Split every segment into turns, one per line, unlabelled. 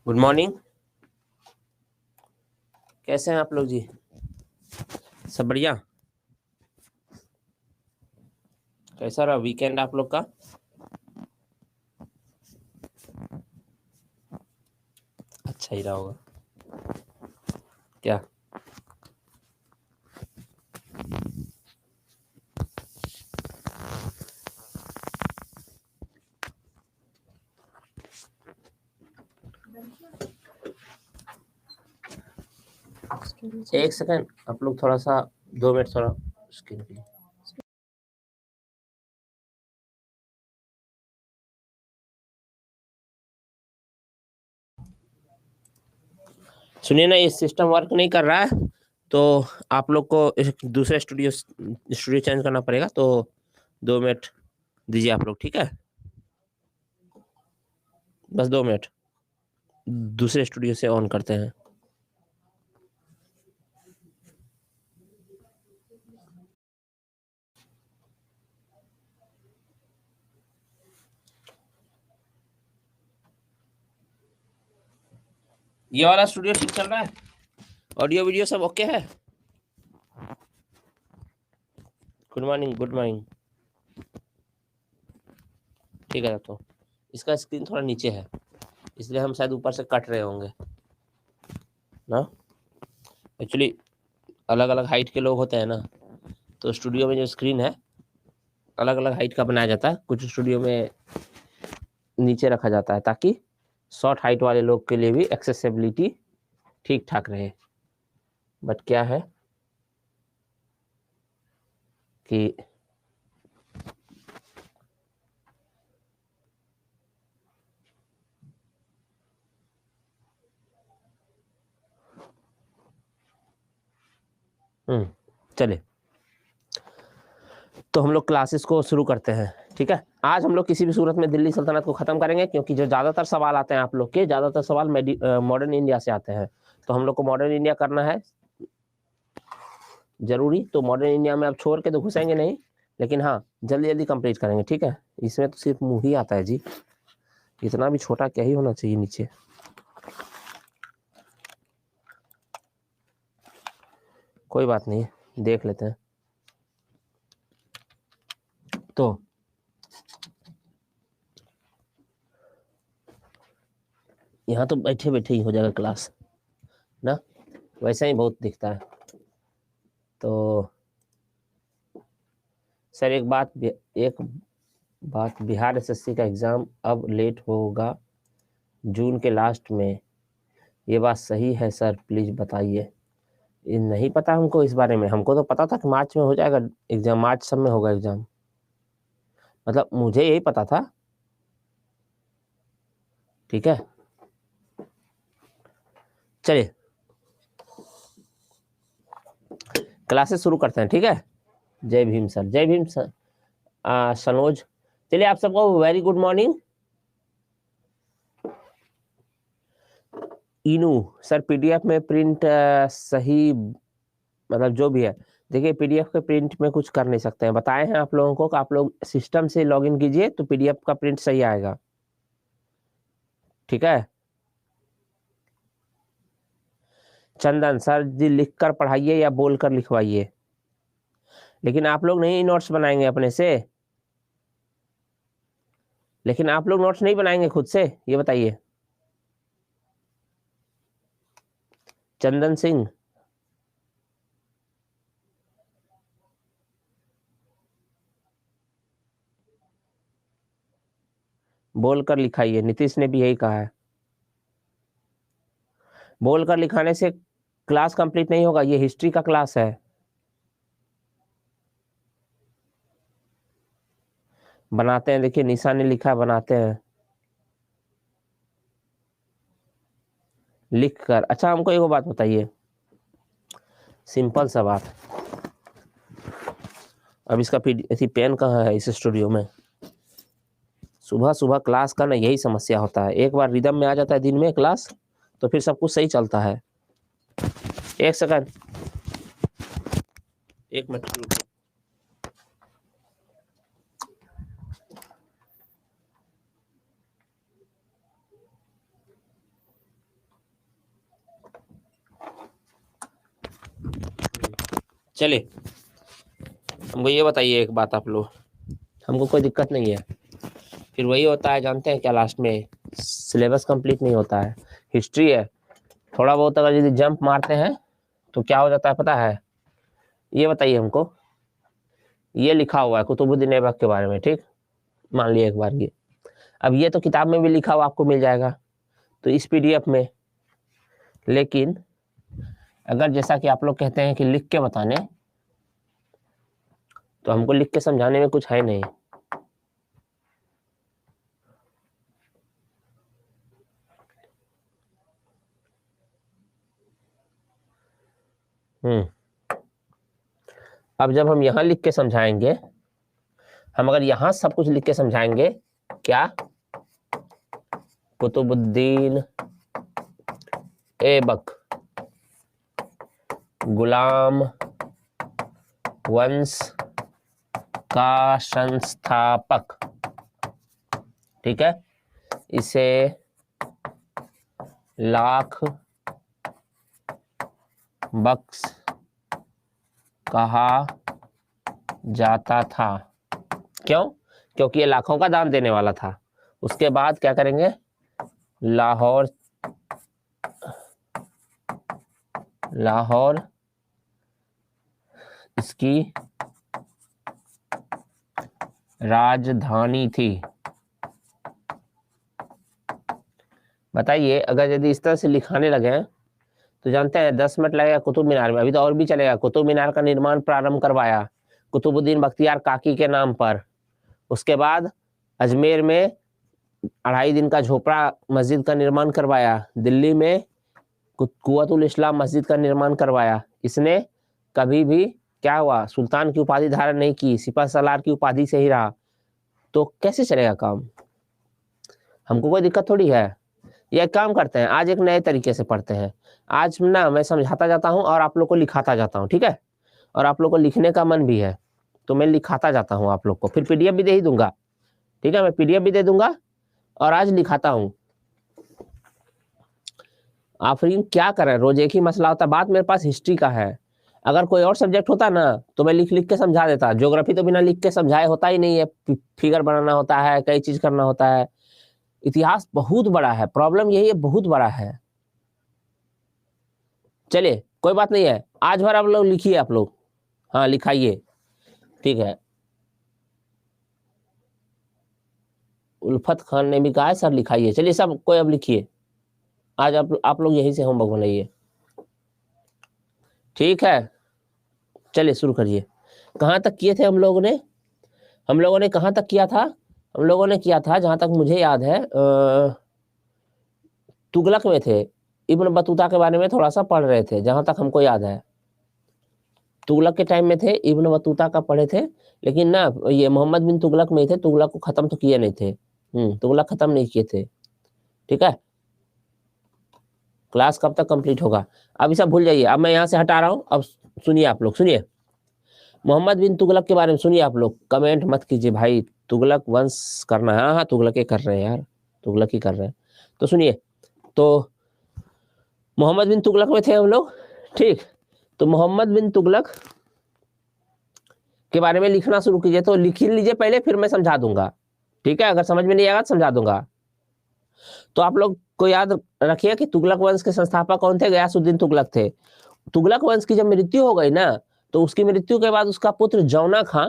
Good morning. कैसे हैं आप लोग जी? सब बढ़िया। कैसा रहा वीकेंड आप लोग का? अच्छा ही रहा होगा क्या? एक सेकंड, आप लोग थोड़ा सा 2 मिनट थोड़ा स्क्रीन के लिए। सुनिए ना, ये सिस्टम वर्क नहीं कर रहा है तो आप लोग को एक दूसरे स्टूडियो चेंज करना पड़ेगा। तो 2 मिनट दीजिए आप लोग, ठीक है? बस 2 मिनट, दूसरे स्टूडियो से ऑन करते हैं। ये वाला स्टूडियो ठीक चल रहा है? ऑडियो वीडियो सब ओके है? Good morning, good morning. ठीक है, तो इसका स्क्रीन थोड़ा नीचे है इसलिए हम शायद ऊपर से कट रहे होंगे ना। एक्चुअली अलग अलग हाइट के लोग होते हैं ना, तो स्टूडियो में जो स्क्रीन है अलग अलग हाइट का बनाया जाता है। कुछ स्टूडियो में नीचे रखा जाता है ताकि शॉर्ट हाइट वाले लोग के लिए भी एक्सेसिबिलिटी ठीक ठाक रहे। बट क्या है कि चले तो हम लोग क्लासेस को शुरू करते हैं। ठीक है, आज हम लोग किसी भी सूरत में दिल्ली सल्तनत को खत्म करेंगे क्योंकि जो ज़्यादातर सवाल आते हैं आप लोग के, ज़्यादातर सवाल मॉडर्न इंडिया से आते हैं। तो हम लोग को मॉडर्न इंडिया करना है जरूरी। तो मॉडर्न इंडिया में आप छोड़ के तो घुसेंगे नहीं, लेकिन हाँ जल्दी जल्दी कंप्लीट करेंगे। ठीक है, इसमें तो सिर्फ मुंह ही आता है जी, इतना भी छोटा क्या ही होना चाहिए नीचे। कोई बात नहीं, देख लेते हैं। तो यहाँ तो बैठे बैठे ही हो जाएगा क्लास ना, वैसा ही बहुत दिखता है। तो सर एक बात, बिहार एसएससी का एग्ज़ाम अब लेट होगा जून के लास्ट में, ये बात सही है सर? प्लीज़ बताइए। ये नहीं पता हमको इस बारे में। हमको तो पता था कि मार्च में हो जाएगा एग्ज़ाम, मार्च सब में होगा एग्ज़ाम। मतलब मुझे यही पता था। ठीक है, चलिए क्लासेस शुरू करते हैं। ठीक है, जय भीम सर, जय भीम सर। सनोज, चलिए आप सबको वेरी गुड मॉर्निंग। इनू सर, पीडीएफ में प्रिंट सही, मतलब जो भी है, देखिए पीडीएफ के प्रिंट में कुछ कर नहीं सकते हैं। बताए हैं आप लोगों को कि आप लोग सिस्टम से लॉगिन कीजिए तो पीडीएफ का प्रिंट सही आएगा। ठीक है, चंदन सर जी लिख कर पढ़ाइए या बोल कर लिखवाइए। लेकिन आप लोग नहीं नोट्स बनाएंगे अपने से, लेकिन आप लोग नोट्स नहीं बनाएंगे खुद से, ये बताइए। चंदन सिंह, बोल कर लिखाइए। नीतीश ने भी यही कहा है, बोल कर लिखाने से क्लास कंप्लीट नहीं होगा। ये हिस्ट्री का क्लास है। बनाते हैं, देखिए निशा ने लिखा है, बनाते हैं लिख कर। अच्छा हमको एक बात बताइए, सिंपल सा बात। अब इसका पेन कहाँ है इस स्टूडियो में? सुबह सुबह क्लास का ना यही समस्या होता है, एक बार रिदम में आ जाता है दिन में क्लास तो फिर सब कुछ सही चलता है। एक सेकंड, एक मिनट रुको। चले, हमको ये बताइए एक बात आप लोग, हमको कोई दिक्कत नहीं है, फिर वही होता है जानते हैं क्या, लास्ट में सिलेबस कंप्लीट नहीं होता है। हिस्ट्री है, थोड़ा बहुत अगर यदि जंप मारते हैं तो क्या हो जाता है पता है? ये बताइए हमको, ये लिखा हुआ है कुतुबुद्दीन ऐबक के बारे में, ठीक, मान लिया एक बार ये, अब ये तो किताब में भी लिखा हुआ आपको मिल जाएगा, तो इस पीडीएफ में, लेकिन अगर जैसा कि आप लोग कहते हैं कि लिख के बताने, तो हमको लिख के समझाने में कुछ है नहीं। अब जब हम यहाँ लिख के समझाएंगे, हम अगर यहाँ सब कुछ लिख के समझाएंगे, क्या कुतुबुद्दीन ऐबक गुलाम वंश का संस्थापक, ठीक है, इसे लाख बख्श कहा जाता था। क्यों? क्योंकि ये लाखों का दान देने वाला था। उसके बाद क्या करेंगे? लाहौर इसकी राजधानी थी। बताइए, अगर यदि इस तरह से लिखाने लगे तो जानते हैं 10 मिनट लगेगा कुतुब मीनार में, अभी तो और भी चलेगा। कुतुब मीनार का निर्माण प्रारंभ करवाया कुतुबुद्दीन बख्तियार काकी के नाम पर। उसके बाद अजमेर में 2.5 दिन का झोपड़ा मस्जिद का निर्माण करवाया। दिल्ली में कुव्वतुल इस्लाम मस्जिद का निर्माण करवाया। इसने कभी भी क्या हुआ, सुल्तान की उपाधि धारण नहीं की, सिपह सलार की उपाधि से ही रहा। तो कैसे चलेगा काम? हमको कोई दिक्कत थोड़ी है। ये काम करते हैं, आज एक नए तरीके से पढ़ते हैं। आज ना मैं समझाता जाता हूँ और आप लोग को लिखाता जाता हूँ, ठीक है? और आप लोग को लिखने का मन भी है तो मैं लिखाता जाता हूँ आप लोग को, फिर पीडीएफ भी दे ही दूंगा, ठीक है? मैं पीडीएफ भी दे दूंगा और आज लिखाता हूँ। आफरीन क्या करें, रोज एक ही मसला होता है। बात मेरे पास हिस्ट्री का है, अगर कोई और सब्जेक्ट होता ना तो मैं लिख लिख के समझा देता। ज्योग्राफी तो बिना लिख के समझाए होता ही नहीं है, फिगर बनाना होता है, कई चीज करना होता है। इतिहास बहुत बड़ा है, प्रॉब्लम यही है, बहुत बड़ा है। चलिए कोई बात नहीं है, आज भर आप लोग लिखिए, आप लोग हाँ लिखाइए, ठीक है? उल्फत खान ने भी कहा है सर लिखाइए। चलिए सब कोई अब लिखिए, आज आप लोग यहीं से होमवर्क बनाइए, ठीक है? चलिए शुरू करिए। कहाँ तक किए थे हम लोगों ने? हम लोगों ने कहाँ तक किया था? हम लोगों ने किया था, जहां तक मुझे याद है, तुगलक में थे। इब्न बतूता के बारे में थोड़ा सा पढ़ रहे थे, जहां तक हमको याद है। तुगलक के टाइम में थे, इब्न बतूता का पढ़े थे, लेकिन ना ये मोहम्मद बिन तुगलक में ही थे। तुगलक को खत्म तो किए नहीं थे, तुगलक खत्म नहीं किए थे, ठीक है? क्लास कब तक कंप्लीट होगा? अब ये सब भूल जाइए, अब मैं यहाँ से हटा रहा हूँ। अब सुनिए, आप लोग सुनिए, मोहम्मद बिन तुगलक के बारे में सुनिए। आप लोग कमेंट मत कीजिए भाई, तुगलक वंश करना है। हाँ हाँ तुगलक ही कर रहे हैं यार, तुगलक ही कर रहे हैं। तो सुनिए, तो मोहम्मद बिन तुगलक में थे हम लोग, ठीक? तो मोहम्मद बिन तुगलक के बारे में लिखना शुरू कीजिए। तो लिख लीजिए पहले, फिर मैं समझा दूंगा, ठीक है? अगर समझ में नहीं आएगा तो समझा दूंगा। तो आप लोग को याद रखिए कि तुगलक वंश के संस्थापक कौन थे? गयासुद्दीन तुगलक थे। तुगलक वंश की जब मृत्यु हो गई ना, तो उसकी मृत्यु के बाद उसका पुत्र जौना खां,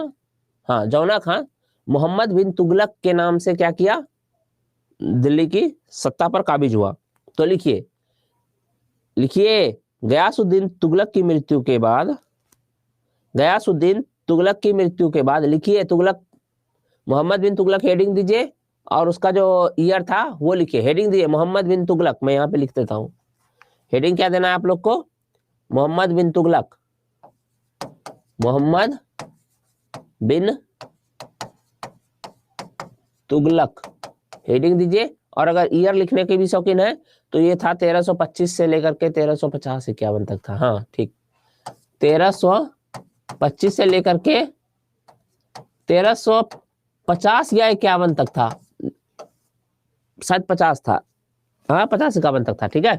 हाँ जौना खां, मोहम्मद बिन तुगलक के नाम से क्या किया? दिल्ली की सत्ता पर काबिज हुआ। तो लिखिए, लिखिए, गयासुद्दीन तुगलक की मृत्यु के बाद, गयासुद्दीन तुगलक की मृत्यु के बाद लिखिए, तुगलक, मोहम्मद बिन तुगलक हेडिंग दीजिए, और उसका जो ईयर था वो लिखिए। हेडिंग दीजिए मोहम्मद बिन तुगलक, मैं यहाँ पे लिख देता हूँ। हेडिंग क्या देना है आप लोग को? मोहम्मद बिन तुगलक, मोहम्मद बिन तुगलक, हेडिंग दीजिए। और अगर ईयर लिखने के भी शौकीन है तो ये था 1325 से लेकर के 1350 51 तक था। हाँ ठीक, 1325 से लेकर के 1350 या 51 तक था, शायद 50 था, हाँ 50 51 तक था, ठीक है?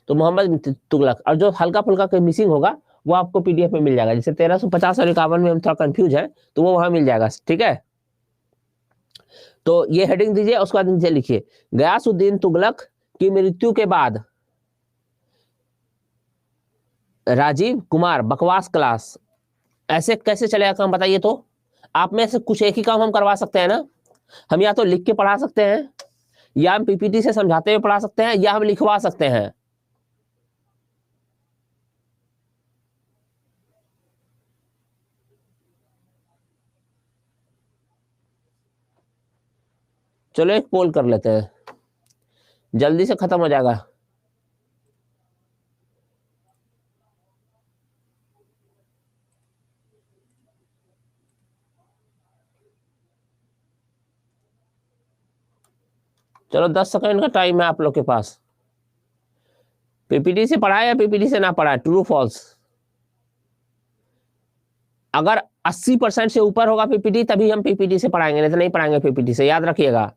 तो मोहम्मद बिन तुगलक, और जो हल्का फुल्का कोई मिसिंग होगा वो आपको पीडीएफ में मिल जाएगा। जैसे 1350 और 51 में हम थोड़ा कंफ्यूज है तो वो वहां मिल जाएगा, ठीक है। तो ये हेडिंग दीजिए, उसके बाद नीचे लिखिए गयासुद्दीन तुगलक की मृत्यु के बाद राजीव कुमार बकवास क्लास। ऐसे कैसे चलेगा काम बताइए तो? आप में से कुछ एक ही काम हम करवा सकते हैं ना। हम या तो लिख के पढ़ा सकते हैं, या हम पीपीटी से समझाते हुए पढ़ा सकते हैं, या हम लिखवा सकते हैं। चलो एक पोल कर लेते हैं, जल्दी से खत्म हो जाएगा। चलो 10 सेकंड का टाइम है आप लोग के पास। पीपीटी से पढ़ा है या पीपीटी से ना पढ़ा है, ट्रू फॉल्स? अगर 80% से ऊपर होगा पीपीटी तभी हम पीपीटी से पढ़ाएंगे, नहीं तो नहीं पढ़ाएंगे पीपीटी से, याद रखिएगा।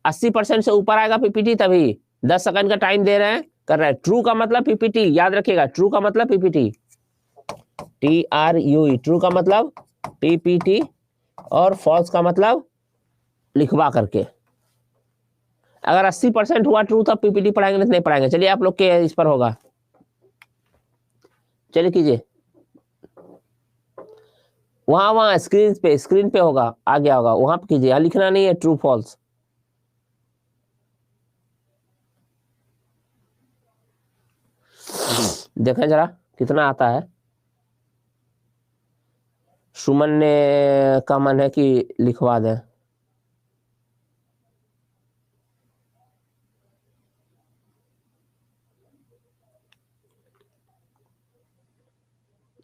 80% से ऊपर आएगा पीपीटी तभी। 10 सेकंड का टाइम दे रहे हैं, कर रहे हैं। ट्रू का मतलब पीपीटी, याद रखिएगा। ट्रू का मतलब पीपीटी, TRUE, ट्रू का मतलब पीपीटी, और फॉल्स का मतलब लिखवा करके। अगर 80% हुआ ट्रू तब पीपीटी पढ़ाएंगे, नहीं तो नहीं पढ़ाएंगे। चलिए आप लोग के इस पर होगा, चलिए कीजिए। वहां स्क्रीन पे होगा, आ गया होगा, वहां पे कीजिए। यहाँ लिखना नहीं है ट्रू फॉल्स। देखें जरा कितना आता है। सुमन ने का मन है कि लिखवा दें।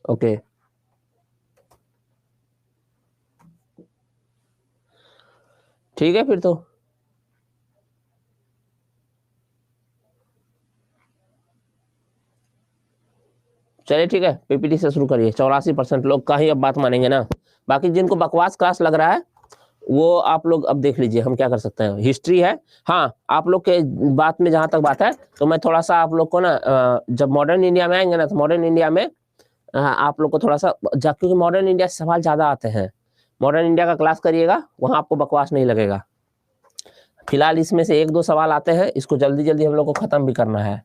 ओके, ठीक है फिर तो। चलिए ठीक है, पीपीटी से शुरू करिए। 84% लोग का ही अब बात मानेंगे ना। बाकी जिनको बकवास क्लास लग रहा है वो आप लोग अब देख लीजिए, हम क्या कर सकते हैं। हिस्ट्री है, हाँ आप लोग के बात में जहां तक बात है, तो मैं थोड़ा सा आप लोग को ना जब मॉडर्न इंडिया में आएंगे ना, तो मॉडर्न इंडिया में आप लोग को थोड़ा सा, क्योंकि मॉडर्न इंडिया से सवाल ज्यादा आते हैं, मॉडर्न इंडिया का क्लास करिएगा, वहां आपको बकवास नहीं लगेगा। फिलहाल इसमें से 1-2 सवाल आते हैं, इसको जल्दी जल्दी हम लोग को खत्म भी करना है।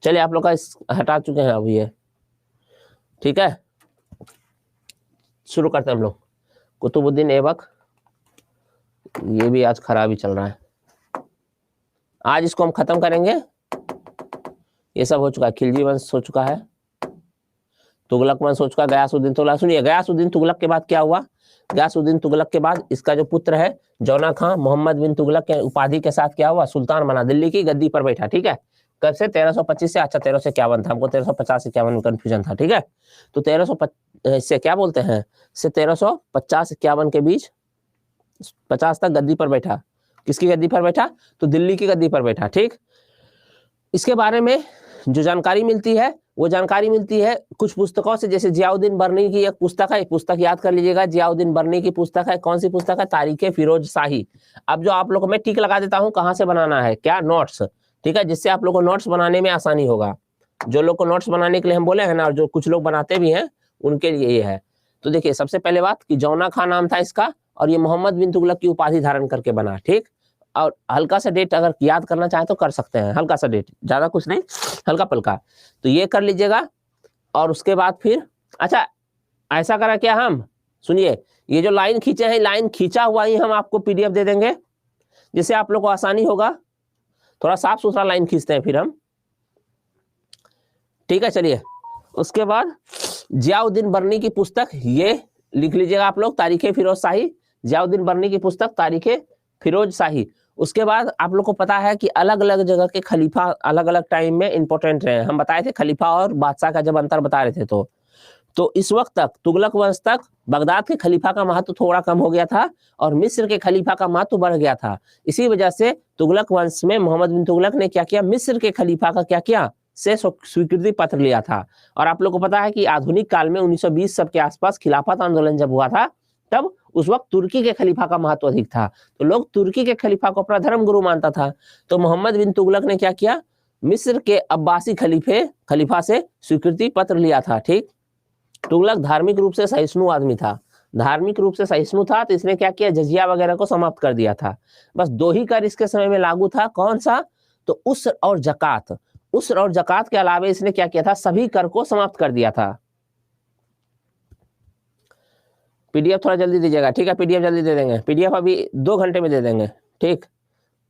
चलिए आप लोग का हटा चुके हैं अभी ये, ठीक है। शुरू करते हैं हम लोग। कुतुबुद्दीन ऐबक, ये भी आज खराब ही चल रहा है। आज इसको हम खत्म करेंगे। ये सब हो चुका है। खिलजी वंश हो चुका है, तुगलक वंश हो चुका है, गयासुद्दीन तुगलक। सुनिए, गयासुद्दीन तुगलक के बाद क्या हुआ? गयासुद्दीन तुगलक के बाद इसका जो पुत्र है जौना खां, मोहम्मद बिन तुगलक के उपाधि के साथ क्या हुआ? सुल्तान बना, दिल्ली की गद्दी पर बैठा, ठीक है। कब से? 1325 से। अच्छा 1351 था, हमको 1350-51 में कंफ्यूजन था, ठीक है। तो 1350 से क्या बोलते हैं, से 1350-51 के बीच 50 तक गद्दी पर बैठा। किसकी गद्दी पर बैठा? तो दिल्ली की गद्दी पर बैठा, ठीक। इसके बारे में जो जानकारी मिलती है वो जानकारी मिलती है कुछ पुस्तकों से, जैसे जियाउद्दीन बर्नी की एक पुस्तक है, पुस्तक याद कर लीजिएगा, जियाउद्दीन बर्नी की पुस्तक है। कौन सी पुस्तक है? तारीखे फिरोज शाही। अब जो आप लोग को मैं टिक लगा देता हूं, कहां से बनाना है, क्या? नोट्स, ठीक है, जिससे आप लोग को नोट्स बनाने में आसानी होगा। जो लोग को नोट्स बनाने के लिए हम बोले हैं ना, और जो कुछ लोग बनाते भी हैं उनके लिए ये है। तो देखिए, सबसे पहले बात कि जौना खां नाम था इसका, और ये मोहम्मद बिन तुगलक की उपाधि धारण करके बना, ठीक। और हल्का सा डेट अगर याद करना चाहे तो कर सकते हैं, हल्का सा डेट, ज्यादा कुछ नहीं, हल्का पल्का, तो ये कर लीजिएगा। और उसके बाद फिर अच्छा ऐसा करा क्या हम, सुनिए, ये जो लाइन खींचे हैं, लाइन खींचा हुआ ही हम आपको पीडीएफ दे देंगे, जिससे आप लोग को आसानी होगा। थोड़ा साफ सुथरा लाइन खींचते हैं फिर हम, ठीक है। चलिए, उसके बाद जियाउद्दीन बर्नी की पुस्तक, ये लिख लीजिएगा आप लोग, तारीखे फिरोज शाही, जियाउद्दीन बर्नी की पुस्तक तारीखे फिरोज शाही। उसके बाद आप लोग को पता है कि अलग अलग जगह के खलीफा अलग अलग टाइम में इंपॉर्टेंट रहे। हम बताए थे खलीफा और बादशाह का जब अंतर बता रहे थे, तो इस वक्त तक तुगलक वंश तक बगदाद के खलीफा का महत्व थोड़ा कम हो गया था और मिस्र के खलीफा का महत्व बढ़ गया था। इसी वजह से तुगलक वंश में मोहम्मद बिन तुगलक ने क्या किया, मिस्र के खलीफा का क्या किया, से स्वीकृति पत्र लिया था। और आप लोग को पता है कि आधुनिक काल में 1920 सब के आसपास खिलाफत आंदोलन जब हुआ था, तब उस वक्त तुर्की के खलीफा का महत्व अधिक था, तो लोग तुर्की के खलीफा को अपना धर्म गुरु मानता था। तो मोहम्मद बिन तुगलक ने क्या किया, मिस्र के अब्बासी खलीफा से स्वीकृति पत्र लिया था। ठीक, तुगलक धार्मिक रूप से सहिष्णु आदमी था, धार्मिक रूप से सहिष्णु था, तो इसने क्या किया, जजिया वगैरह को समाप्त कर दिया था। बस दो ही कर इसके समय में लागू था, कौन सा, तो उसर और जकात। उसर और जकात के अलावा इसने क्या किया था, सभी कर को समाप्त कर दिया था। पीडीएफ थोड़ा जल्दी दीजिएगा, ठीक है, पीडीएफ जल्दी दे देंगे, पीडीएफ अभी 2 घंटे में दे देंगे। ठीक,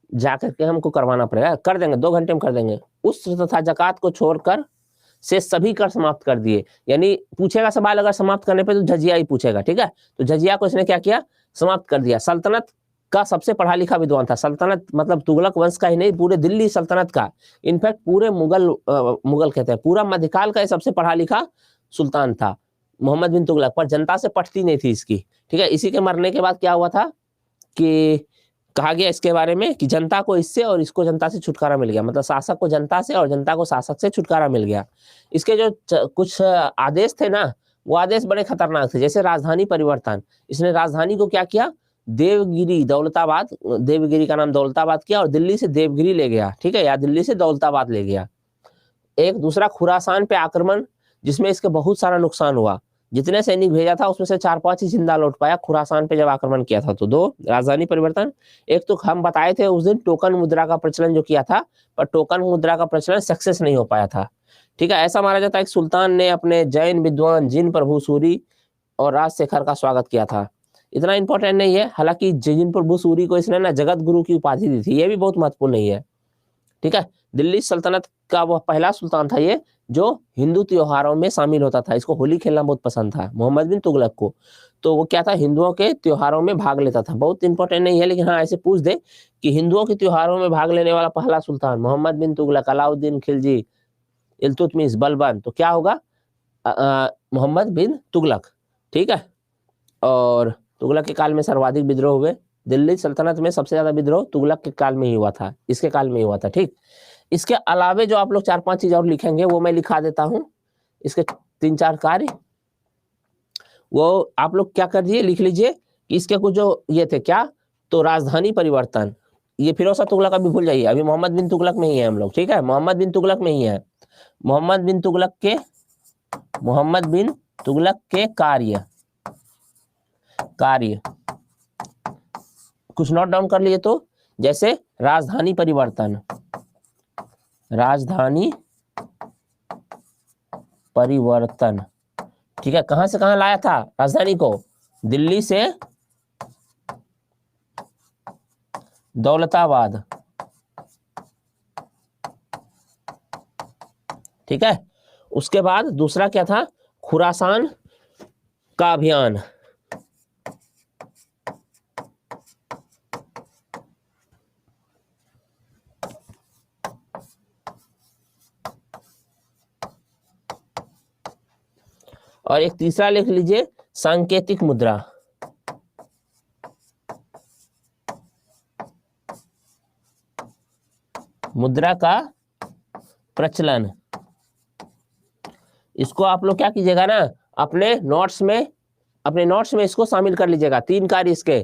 जाकर के हमको करवाना पड़ेगा, कर देंगे 2 घंटे में कर देंगे। उसर तथा जकात को छोड़कर से सभी कर समाप्त कर दिए। यानी पूछेगा सवाल अगर समाप्त करने पे तो जजिया ही पूछेगा। ठीक है, तो जजिया को इसने क्या किया, समाप्त कर दिया। सल्तनत का सबसे पढ़ा लिखा विद्वान था। सल्तनत मतलब तुगलक वंश का ही नहीं, पूरे दिल्ली सल्तनत का, इनफैक्ट पूरे मुगल कहते हैं, पूरा मध्यकाल का सबसे पढ़ा लिखा सुल्तान था मोहम्मद बिन तुगलक। पर जनता से पटती नहीं थी इसकी। ठीक है, इसी के मरने के बाद क्या हुआ था कि कहा गया इसके बारे में कि जनता को इससे और इसको जनता से छुटकारा मिल गया, मतलब शासक को जनता से और जनता को शासक से छुटकारा मिल गया। इसके जो कुछ आदेश थे ना, वो आदेश बड़े खतरनाक थे। जैसे राजधानी परिवर्तन, इसने राजधानी को क्या किया, देवगिरी दौलताबाद, देवगिरी का नाम दौलताबाद किया और दिल्ली से देवगिरी ले गया। ठीक है, या दिल्ली से दौलताबाद ले गया। एक दूसरा खुरासान पे आक्रमण, जिसमें इसके बहुत सारा नुकसान हुआ। जितने सैनिक भेजा था उसमें से 4-5 ही जिंदा लौट पाया खुरासान पे जब आक्रमण किया था। तो 2 राजधानी परिवर्तन। एक तो हम बताए थे उस दिन टोकन मुद्रा का प्रचलन जो किया था, पर टोकन मुद्रा का प्रचलन सक्सेस नहीं हो पाया था। ठीक है, ऐसा माना जाता है कि सुल्तान ने अपने जैन विद्वान जिन प्रभु सूरी और राजशेखर का स्वागत किया था। इतना इंपॉर्टेंट नहीं है, हालांकि जिन प्रभु सूरी को इसने ना जगत गुरु की उपाधि दी थी, ये भी बहुत महत्वपूर्ण नहीं है। ठीक है, दिल्ली सल्तनत का वह पहला सुल्तान था ये जो हिंदू त्योहारों में शामिल होता था। इसको होली खेलना बहुत पसंद था मोहम्मद बिन तुगलक को। तो वो क्या था, हिंदुओं के त्योहारों में भाग लेता था। बहुत इंपॉर्टेंट नहीं है, लेकिन हाँ ऐसे पूछ दे कि हिंदुओं के त्योहारों में भाग लेने वाला पहला सुल्तान मोहम्मद बिन तुगलक, अलाउद्दीन खिलजी, इल्तुतमिश, बलबन, तो क्या होगा, मोहम्मद बिन तुगलक। ठीक है, और तुगलक के काल में सर्वाधिक विद्रोह हुए। दिल्ली सल्तनत में सबसे ज्यादा विद्रोह तुगलक के काल में ही हुआ था, इसके काल में ही हुआ था। ठीक, इसके अलावे जो आप लोग 4-5 चीज और लिखेंगे वो मैं लिखा देता हूं, इसके 3-4 कार्य, वो आप लोग क्या कर दिए, लिख लीजिए कि इसके कुछ जो ये थे क्या, तो राजधानी परिवर्तन, ये फिरोज शाह तुगलक अभी भूल जाइए, अभी मोहम्मद बिन तुगलक में ही है हम लोग। ठीक है, मोहम्मद बिन तुगलक में ही है। मोहम्मद बिन तुगलक के कार्य कुछ नोट डाउन कर लिए तो, जैसे राजधानी परिवर्तन, ठीक है, कहां से कहां लाया था राजधानी को, दिल्ली से दौलताबाद। ठीक है, उसके बाद दूसरा क्या था, खुरासान का अभियान। और एक तीसरा लिख लीजिए, सांकेतिक मुद्रा। मुद्रा का प्रचलन, इसको आप लोग क्या कीजिएगा ना, अपने नोट्स में इसको शामिल कर लीजिएगा। 3 कार्य इसके,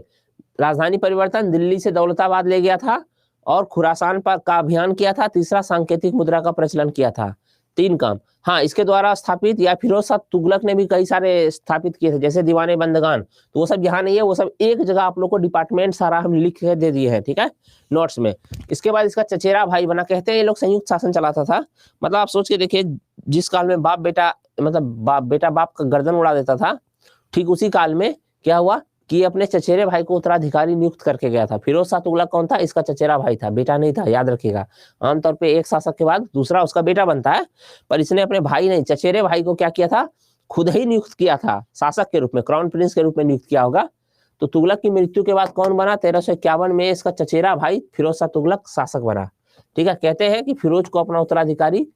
राजधानी परिवर्तन, दिल्ली से दौलताबाद ले गया था, और खुरासान पर का अभियान किया था, तीसरा सांकेतिक मुद्रा का प्रचलन किया था। 3 काम। हाँ, इसके द्वारा स्थापित या फिरोज शाह तुगलक ने भी कई सारे स्थापित किए थे, जैसे दीवाने बंदगान, तो वो सब यहाँ नहीं है, वो सब एक जगह आप लोग को डिपार्टमेंट सारा हम लिख के दे दिए हैं। ठीक है, नोट्स में। इसके बाद इसका चचेरा भाई बना, कहते हैं ये लोग संयुक्त शासन चलाता था। मतलब आप सोच के देखिए, जिस काल में बाप बेटा बाप का गर्दन उड़ा देता था, ठीक उसी काल में क्या हुआ कि अपने चचेरे भाई को उत्तराधिकारी नियुक्त करके गया था। फिरोज शाह तुगलक कौन था, इसका चचेरा भाई था, बेटा नहीं था, याद रखिएगा। आमतौर पे एक शासक के बाद दूसरा उसका बेटा बनता है, पर इसने अपने भाई नहीं, चचेरे भाई को क्या किया था, खुद ही नियुक्त किया था शासक के रूप में, क्राउन प्रिंस के रूप में नियुक्त किया होगा। तो तुगलक की मृत्यु के बाद कौन बना, 1351 में इसका चचेरा भाई फिरोज शाह तुगलक शासक बना। ठीक है, कहते हैं कि फिरोज को अपना उत्तराधिकारी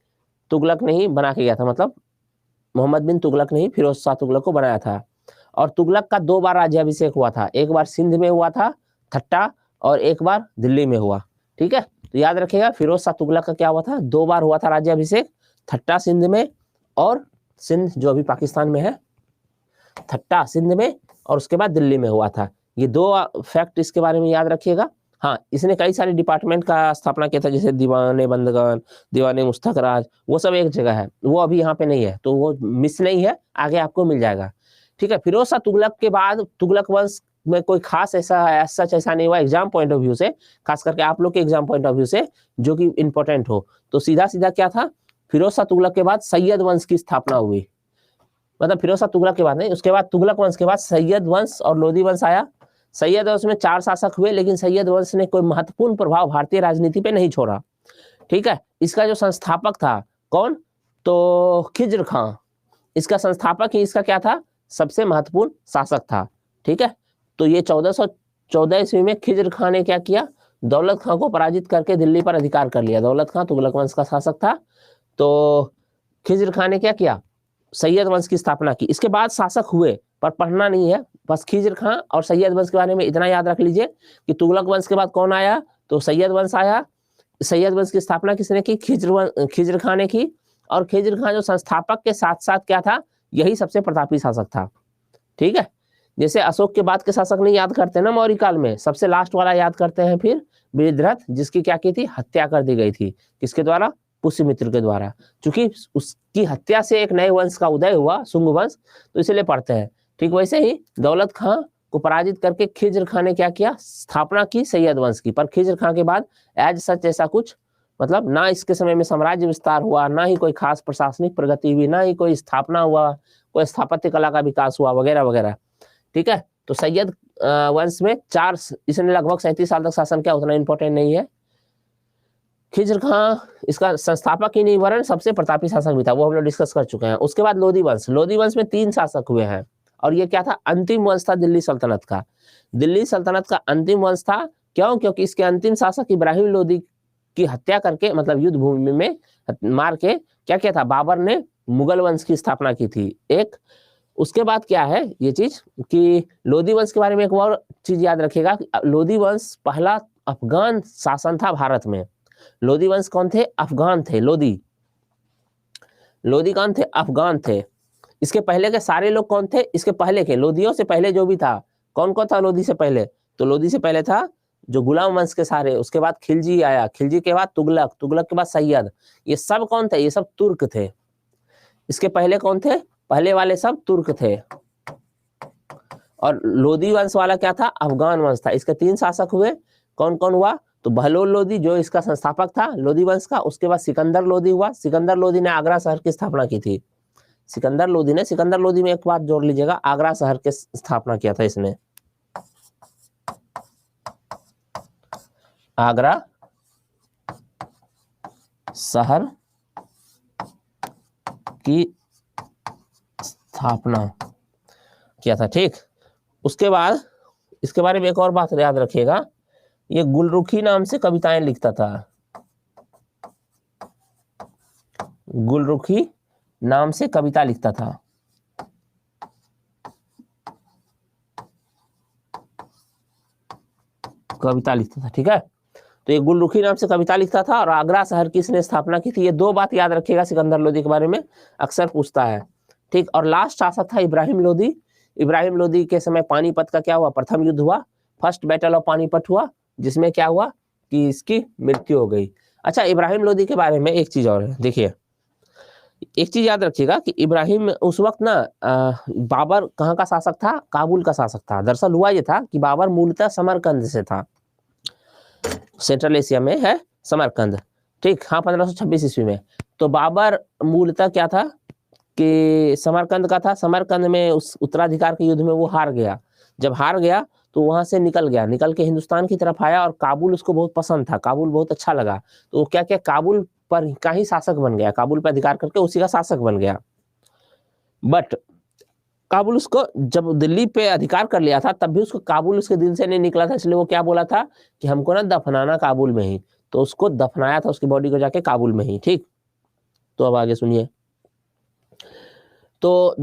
तुगलक ने ही बना के गया था, मतलब मोहम्मद बिन तुगलक ने ही फिरोज शाह तुगलक को बनाया था। और तुगलक का 2 बार राज्याभिषेक हुआ था, एक बार सिंध में हुआ था ठट्टा, और एक बार दिल्ली में हुआ। ठीक है, तो याद रखिएगा, फिरोज शाह तुगलक का क्या हुआ था, 2 बार हुआ था राज्याभिषेक, ठट्टा सिंध में, और सिंध जो अभी पाकिस्तान में है, ठट्टा सिंध में, और उसके बाद दिल्ली में हुआ था। ये 2 फैक्ट इसके बारे में याद रखिएगा। हाँ, इसने कई सारे डिपार्टमेंट का स्थापना किया था, जैसे दीवाने बंदगान, दीवाने मुस्तक राज, वो सब एक जगह है, वो अभी यहाँ पे नहीं है, तो वो मिस नहीं है, आगे आपको मिल जाएगा। ठीक है, फिरोज शाह तुगलक के बाद तुगलक वंश में कोई खास ऐसा सच ऐसा नहीं हुआ एग्जाम पॉइंट ऑफ व्यू से, खास करके आप लोग के एग्जाम पॉइंट ऑफ व्यू से, जो कि इंपॉर्टेंट हो। तो सीधा सीधा क्या था, फिरोज शाह तुगलक के बाद सैयद वंश की स्थापना हुई, मतलब फिरोज शाह तुगलक के बाद नहीं, उसके बाद तुगलक वंश के बाद सैयद वंश और लोधी वंश आया। सैयद वंश में 4 शासक हुए, लेकिन सैयद वंश ने कोई महत्वपूर्ण प्रभाव भारतीय राजनीति पे नहीं छोड़ा। ठीक है, इसका जो संस्थापक था कौन, तो खिज्र खां, इसका संस्थापक ही इसका क्या था, सबसे महत्वपूर्ण शासक था। ठीक है, तो ये 1414 ईस्वी में खिज्र खां ने क्या किया, दौलत खां को पराजित करके दिल्ली पर अधिकार कर लिया। दौलत खां तुगलक वंश का शासक था, तो खिज्र खां ने क्या किया, सैयद वंश की स्थापना की। इसके बाद शासक हुए, पर पढ़ना नहीं है, बस खिज्र खां और सैयद वंश के बारे में इतना याद रख लीजिए कि तुगलक वंश के बाद कौन आया, तो सैयद वंश आया। सैयद वंश की स्थापना किसने की, खिज्र खां ने की। और खिज्र खां जो संस्थापक के साथ साथ क्या था, यही सबसे प्रतापी शासक था। ठीक है, जैसे अशोक के बाद के शासक नहीं याद करते ना मौर्य काल में, सबसे लास्ट वाला याद करते हैं फिर बृहद्रथ, जिसकी क्या की थी, हत्या कर दी गई थी, किसके द्वारा, पुष्यमित्र के द्वारा। क्योंकि उसकी हत्या से एक नए वंश का उदय हुआ, शुंग वंश, तो इसीलिए पढ़ते हैं। ठीक वैसे ही दौलत खां को पराजित करके खिज्र खां ने क्या किया, स्थापना की सैयद वंश की। पर खिज्र खां के बाद एज सच ऐसा कुछ, मतलब ना इसके समय में साम्राज्य विस्तार हुआ, ना ही कोई खास प्रशासनिक प्रगति हुई, ना ही कोई स्थापना हुआ, कोई स्थापत्य कला का विकास हुआ, वगैरह वगैरह। ठीक है, तो सैयद वंश में 4, इसने लगभग 37 साल तक शासन किया, उतना इंपॉर्टेंट नहीं है। खिज्र खां इसका संस्थापक ही नहीं वरन सबसे प्रतापी शासक भी था, वो हम लोग डिस्कस कर चुके हैं। उसके बाद लोधी वंश, लोधी वंश में 3 शासक हुए हैं, और ये क्या था, अंतिम वंश था दिल्ली सल्तनत का। दिल्ली सल्तनत का अंतिम वंश था, क्यों, क्योंकि इसके अंतिम शासक इब्राहिम लोधी की हत्या करके, मतलब युद्ध भूमि में मार के क्या किया था, बाबर ने मुगल वंश की स्थापना की थी एक। उसके बाद क्या है ये चीज कि लोधी वंश के बारे में एक और चीज याद रखिएगा, लोधी वंश पहला अफगान शासन था भारत में। लोधी वंश कौन थे, अफगान थे। लोधी कौन थे, अफगान थे। इसके पहले के सारे लोग कौन थे, इसके पहले के, लोधियों से पहले जो भी था, कौन कौन था लोधी से पहले, तो लोधी से पहले था जो गुलाम वंश के सारे, उसके बाद खिलजी आया, खिलजी के बाद तुगलक, तुगलक के बाद सैयद, ये सब कौन थे, ये सब तुर्क थे। इसके पहले कौन थे, पहले वाले सब तुर्क थे। और लोधी वंश वाला क्या था, अफगान वंश था। इसके 3 शासक हुए, कौन कौन हुआ, तो बहलोल लोधी जो इसका संस्थापक था लोधी वंश का, उसके बाद सिकंदर लोधी हुआ। सिकंदर लोधी ने आगरा शहर की स्थापना की थी। सिकंदर लोधी में एक बात जोड़ लीजिएगा, आगरा शहर की स्थापना किया था इसने, आगरा शहर की स्थापना किया था। ठीक, उसके बाद इसके बारे में एक और बात याद रखिएगा, ये गुलरुखी नाम से कविताएं लिखता था, गुलरुखी नाम से कविता लिखता था। ठीक है, तो ये गुलरुखी नाम से कविता लिखता था, और आगरा शहर की इसने स्थापना की थी। ये 2 बात याद रखिएगा, सिकंदर लोधी के बारे में अक्सर पूछता है। ठीक, और लास्ट शासक था इब्राहिम लोधी। इब्राहिम लोधी के समय पानीपत का क्या हुआ, प्रथम युद्ध हुआ, फर्स्ट बैटल ऑफ पानीपत हुआ, जिसमें क्या हुआ कि इसकी मृत्यु हो गई। अच्छा, इब्राहिम लोधी के बारे में एक चीज और है, देखिए एक चीज याद रखिएगा कि इब्राहिम उस वक्त ना बाबर कहाँ का शासक था, काबुल का शासक था। दरअसल हुआ ये था कि बाबर मूलतः समरकंद से था, सेंट्रल एशिया में है समरकंद। ठीक, हाँ, 1526 ईस्वी में। तो बाबर मूलतः क्या था कि समरकंद का था। समरकंद में उस उत्तराधिकार के युद्ध में वो हार गया। जब हार गया तो वहां से निकल के हिंदुस्तान की तरफ आया, और काबुल उसको बहुत पसंद था, काबुल बहुत अच्छा लगा, तो वो क्या किया, काबुल पर का ही शासक बन गया, काबुल पर अधिकार करके उसी का शासक बन गया। बट काबुल उसको जब दिल्ली पे अधिकार कर लिया था, तब भी उसको काबुल उसके दिल से नहीं निकला था, इसलिए वो क्या बोला था कि हमको ना दफनाना काबुल में ही, तो उसको दफनाया था उसकी बॉडी को जाके काबुल में ही। ठीक, तो अब आगे सुनिए। तो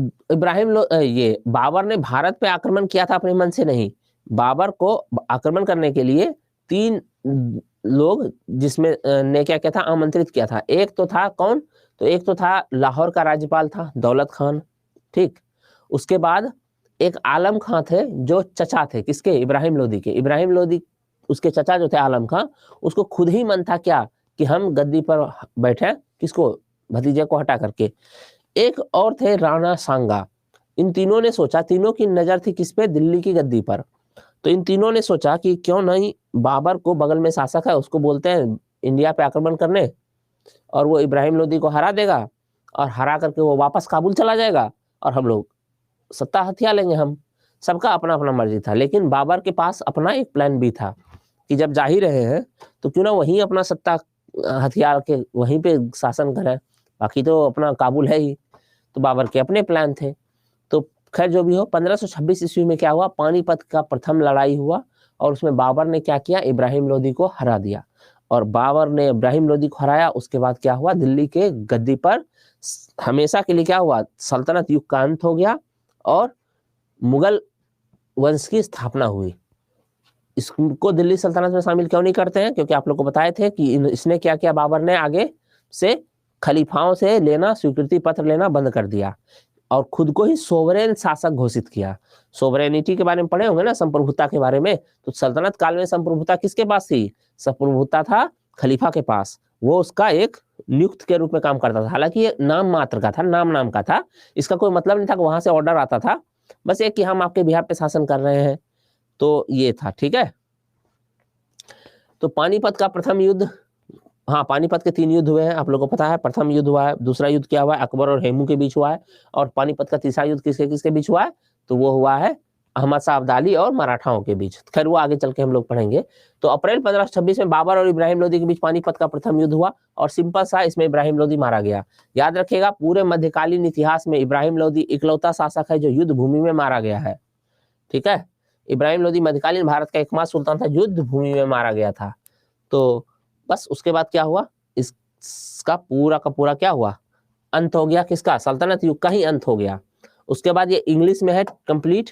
ये बाबर ने भारत पे आक्रमण किया था अपने मन से नहीं, बाबर को आक्रमण करने के लिए 3 लोग जिसमें ने क्या किया था, आमंत्रित किया था। एक तो था कौन, तो एक तो था लाहौर का राज्यपाल था दौलत खान। ठीक, उसके बाद एक आलम खां थे जो चचा थे किसके, इब्राहिम लोधी के। इब्राहिम लोधी उसके चचा जो थे आलम खां, उसको खुद ही मन था क्या कि हम गद्दी पर बैठे, किसको, भतीजे को हटा करके। एक और थे राणा सांगा। इन तीनों ने सोचा, तीनों की नजर थी किस पे, दिल्ली की गद्दी पर। तो इन तीनों ने सोचा कि क्यों नहीं बाबर को, बगल में शासक है उसको बोलते हैं इंडिया पे आक्रमण करने, और वो इब्राहिम लोदी को हरा देगा, और हरा करके वो वापस काबुल चला जाएगा और हम लोग सत्ता हथिया लेंगे हम। सबका अपना अपना मर्जी था, लेकिन बाबर के पास अपना एक प्लान भी था कि जब जा ही रहे हैं तो क्यों ना वहीं अपना सत्ता हथियार के वहीं पे शासन करें, बाकी तो अपना काबुल है ही। तो बाबर के अपने प्लान थे। तो खैर जो भी हो, 1526 ईस्वी में क्या हुआ, पानीपत का प्रथम लड़ाई हुआ, और उसमें बाबर ने क्या किया, इब्राहिम लोदी को हरा दिया। और बाबर ने इब्राहिम लोदी को हराया, उसके बाद क्या हुआ, दिल्ली के गद्दी पर हमेशा के लिए क्या हुआ, सल्तनत युग का अंत हो गया और मुगल वंश की स्थापना हुई। इसको दिल्ली सल्तनत में शामिल क्यों नहीं करते हैं, क्योंकि आप लोग को बताए थे कि इसने क्या किया, बाबर ने आगे से खलीफाओं से लेना, स्वीकृति पत्र लेना बंद कर दिया और खुद को ही सोवरेन शासक घोषित किया। सोवरेनिटी के बारे में पढ़े होंगे ना, संप्रभुता के बारे में। तो सल्तनत काल में संप्रभुता किसके पास थी, संप्रभुता था खलीफा के पास। वो उसका एक नियुक्त के रूप में काम करता था, हालांकि ये नाम मात्र का था, नाम का था। इसका कोई मतलब नहीं था कि वहां से ऑर्डर आता था, बस एक कि हम आपके बिहार पे शासन कर रहे हैं, तो ये था। ठीक है, तो पानीपत का प्रथम युद्ध, हाँ पानीपत के 3 युद्ध हुए हैं, आप लोगों को पता है। प्रथम युद्ध हुआ है, दूसरा युद्ध क्या हुआ है, अकबर और हेमू के बीच हुआ है, और पानीपत का तीसरा युद्ध किसके किसके बीच हुआ है, तो वो हुआ है अहमद शाह अब्दाली और मराठाओं के बीच। खैर वो आगे चल के हम लोग पढ़ेंगे। तो अप्रैल 1526 में बाबर और इब्राहिम लोदी के बीच पानीपत का प्रथम युद्ध हुआ, और सिंपल सा, इसमें इब्राहिम लोदी मारा गया। याद रखिएगा, पूरे मध्यकालीन इतिहास में इब्राहिम लोदी इकलौता शासक है जो युद्ध भूमि में मारा गया है। ठीक है, इब्राहिम लोदी मध्यकालीन भारत का एकमात्र सुल्तान था युद्ध भूमि में मारा गया था। तो बस उसके बाद क्या हुआ, इसका पूरा का पूरा क्या हुआ, अंत हो गया। किसका, सल्तनत युग का ही अंत हो गया। उसके बाद ये इंग्लिश में है कंप्लीट,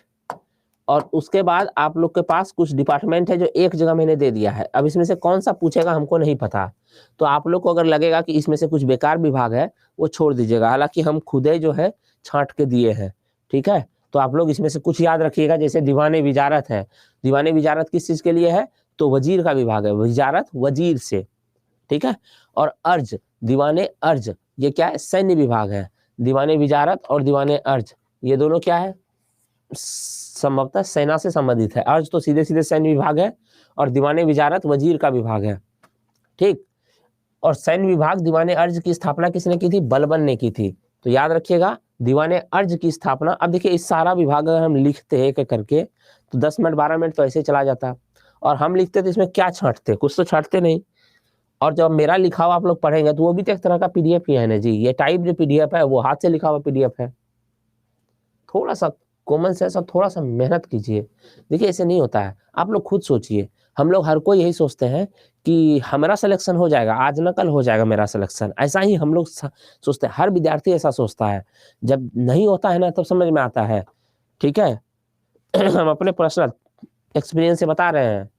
और उसके बाद आप लोग के पास कुछ डिपार्टमेंट है जो एक जगह मैंने दे दिया है। अब इसमें से कौन सा पूछेगा हमको नहीं पता, तो आप लोग को अगर लगेगा कि इसमें से कुछ बेकार विभाग है वो छोड़ दीजिएगा, हालांकि हम खुदे जो है छांट के दिए हैं। ठीक है, तो आप लोग इसमें से कुछ याद रखिएगा, जैसे दीवाने विजारत है। दीवाने विजारत किस चीज के लिए है, तो वजीर का विभाग है, विजारत वजीर से। ठीक है, और अर्ज, दीवाने अर्ज, ये क्या है, सैन्य विभाग है। दीवाने विजारत और दीवाने अर्ज ये दोनों क्या है, संभवतः सेना से संबंधित है। अर्ज तो सीधे सीधे सैन्य विभाग है, और दीवाने विजारत वजीर का विभाग है। ठीक, और सैन्य विभाग दीवाने अर्ज की स्थापना किसने की थी, बलबन ने की थी। तो याद रखिएगा, दीवाने अर्ज की स्थापना। अब देखिए, इस सारा विभाग अगर हम लिखते हैं एक एक करके तो 10 मिनट 12 मिनट तो ऐसे चला जाता, और हम लिखते तो इसमें क्या छांटते, कुछ तो छांटते नहीं। और जब मेरा लिखा हुआ आप लोग पढ़ेंगे तो वो भी तो एक तरह का पीडीएफ ही है ना जी। ये टाइप जो पीडीएफ है वो हाथ से लिखा हुआ पीडीएफ है। थोड़ा सा कॉमन सेंस और थोड़ा सा मेहनत कीजिए। देखिए ऐसे नहीं होता है, आप लोग खुद सोचिए। हम लोग हर कोई यही सोचते हैं कि हमारा सिलेक्शन हो जाएगा, आज न कल हो जाएगा मेरा सिलेक्शन, ऐसा ही हम लोग सोचते हैं। हर विद्यार्थी ऐसा सोचता है, जब नहीं होता है ना तब समझ में आता है। ठीक है हम अपने पर्सनल एक्सपीरियंस से बता रहे हैं।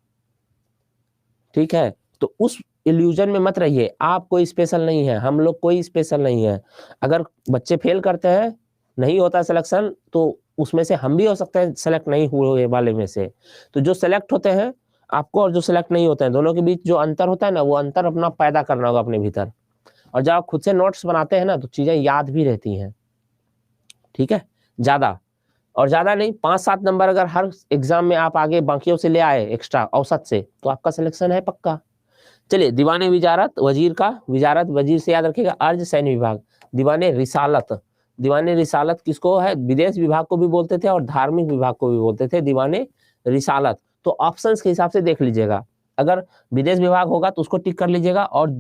ठीक है, तो उस इल्यूजन में मत रहिए, आप कोई स्पेशल नहीं है, हम लोग कोई स्पेशल नहीं है। अगर बच्चे फेल करते हैं, नहीं होता सिलेक्शन, तो उसमें से हम भी हो सकते हैं सेलेक्ट नहीं हुए वाले में से। तो जो सेलेक्ट होते हैं आपको, और जो सेलेक्ट नहीं होते हैं, दोनों के बीच जो अंतर होता है ना, वो अंतर अपना पैदा करना होगा अपने भीतर। और जब आप खुद से नोट्स बनाते हैं ना तो चीजें याद भी रहती हैं। ठीक है, ज्यादा और ज्यादा नहीं, 5-7 नंबर अगर हर एग्जाम में आप आगे बाकियों से ले आए एक्स्ट्रा औसत से, तो आपका सिलेक्शन है पक्का। चलिए, दीवाने विजारत वजीर का, विजारत वजीर से याद रखिएगा। अर्ज सैन्य विभाग। दीवाने रिसालत, दीवाने रिसालत किसको है, विदेश विभाग को भी बोलते थे और धार्मिक विभाग को भी बोलते थे, दीवाने रिसालत। तो ऑप्शंस के हिसाब से देख लीजिएगा, अगर विदेश विभाग होगा तो उसको टिक कर लीजिएगा, और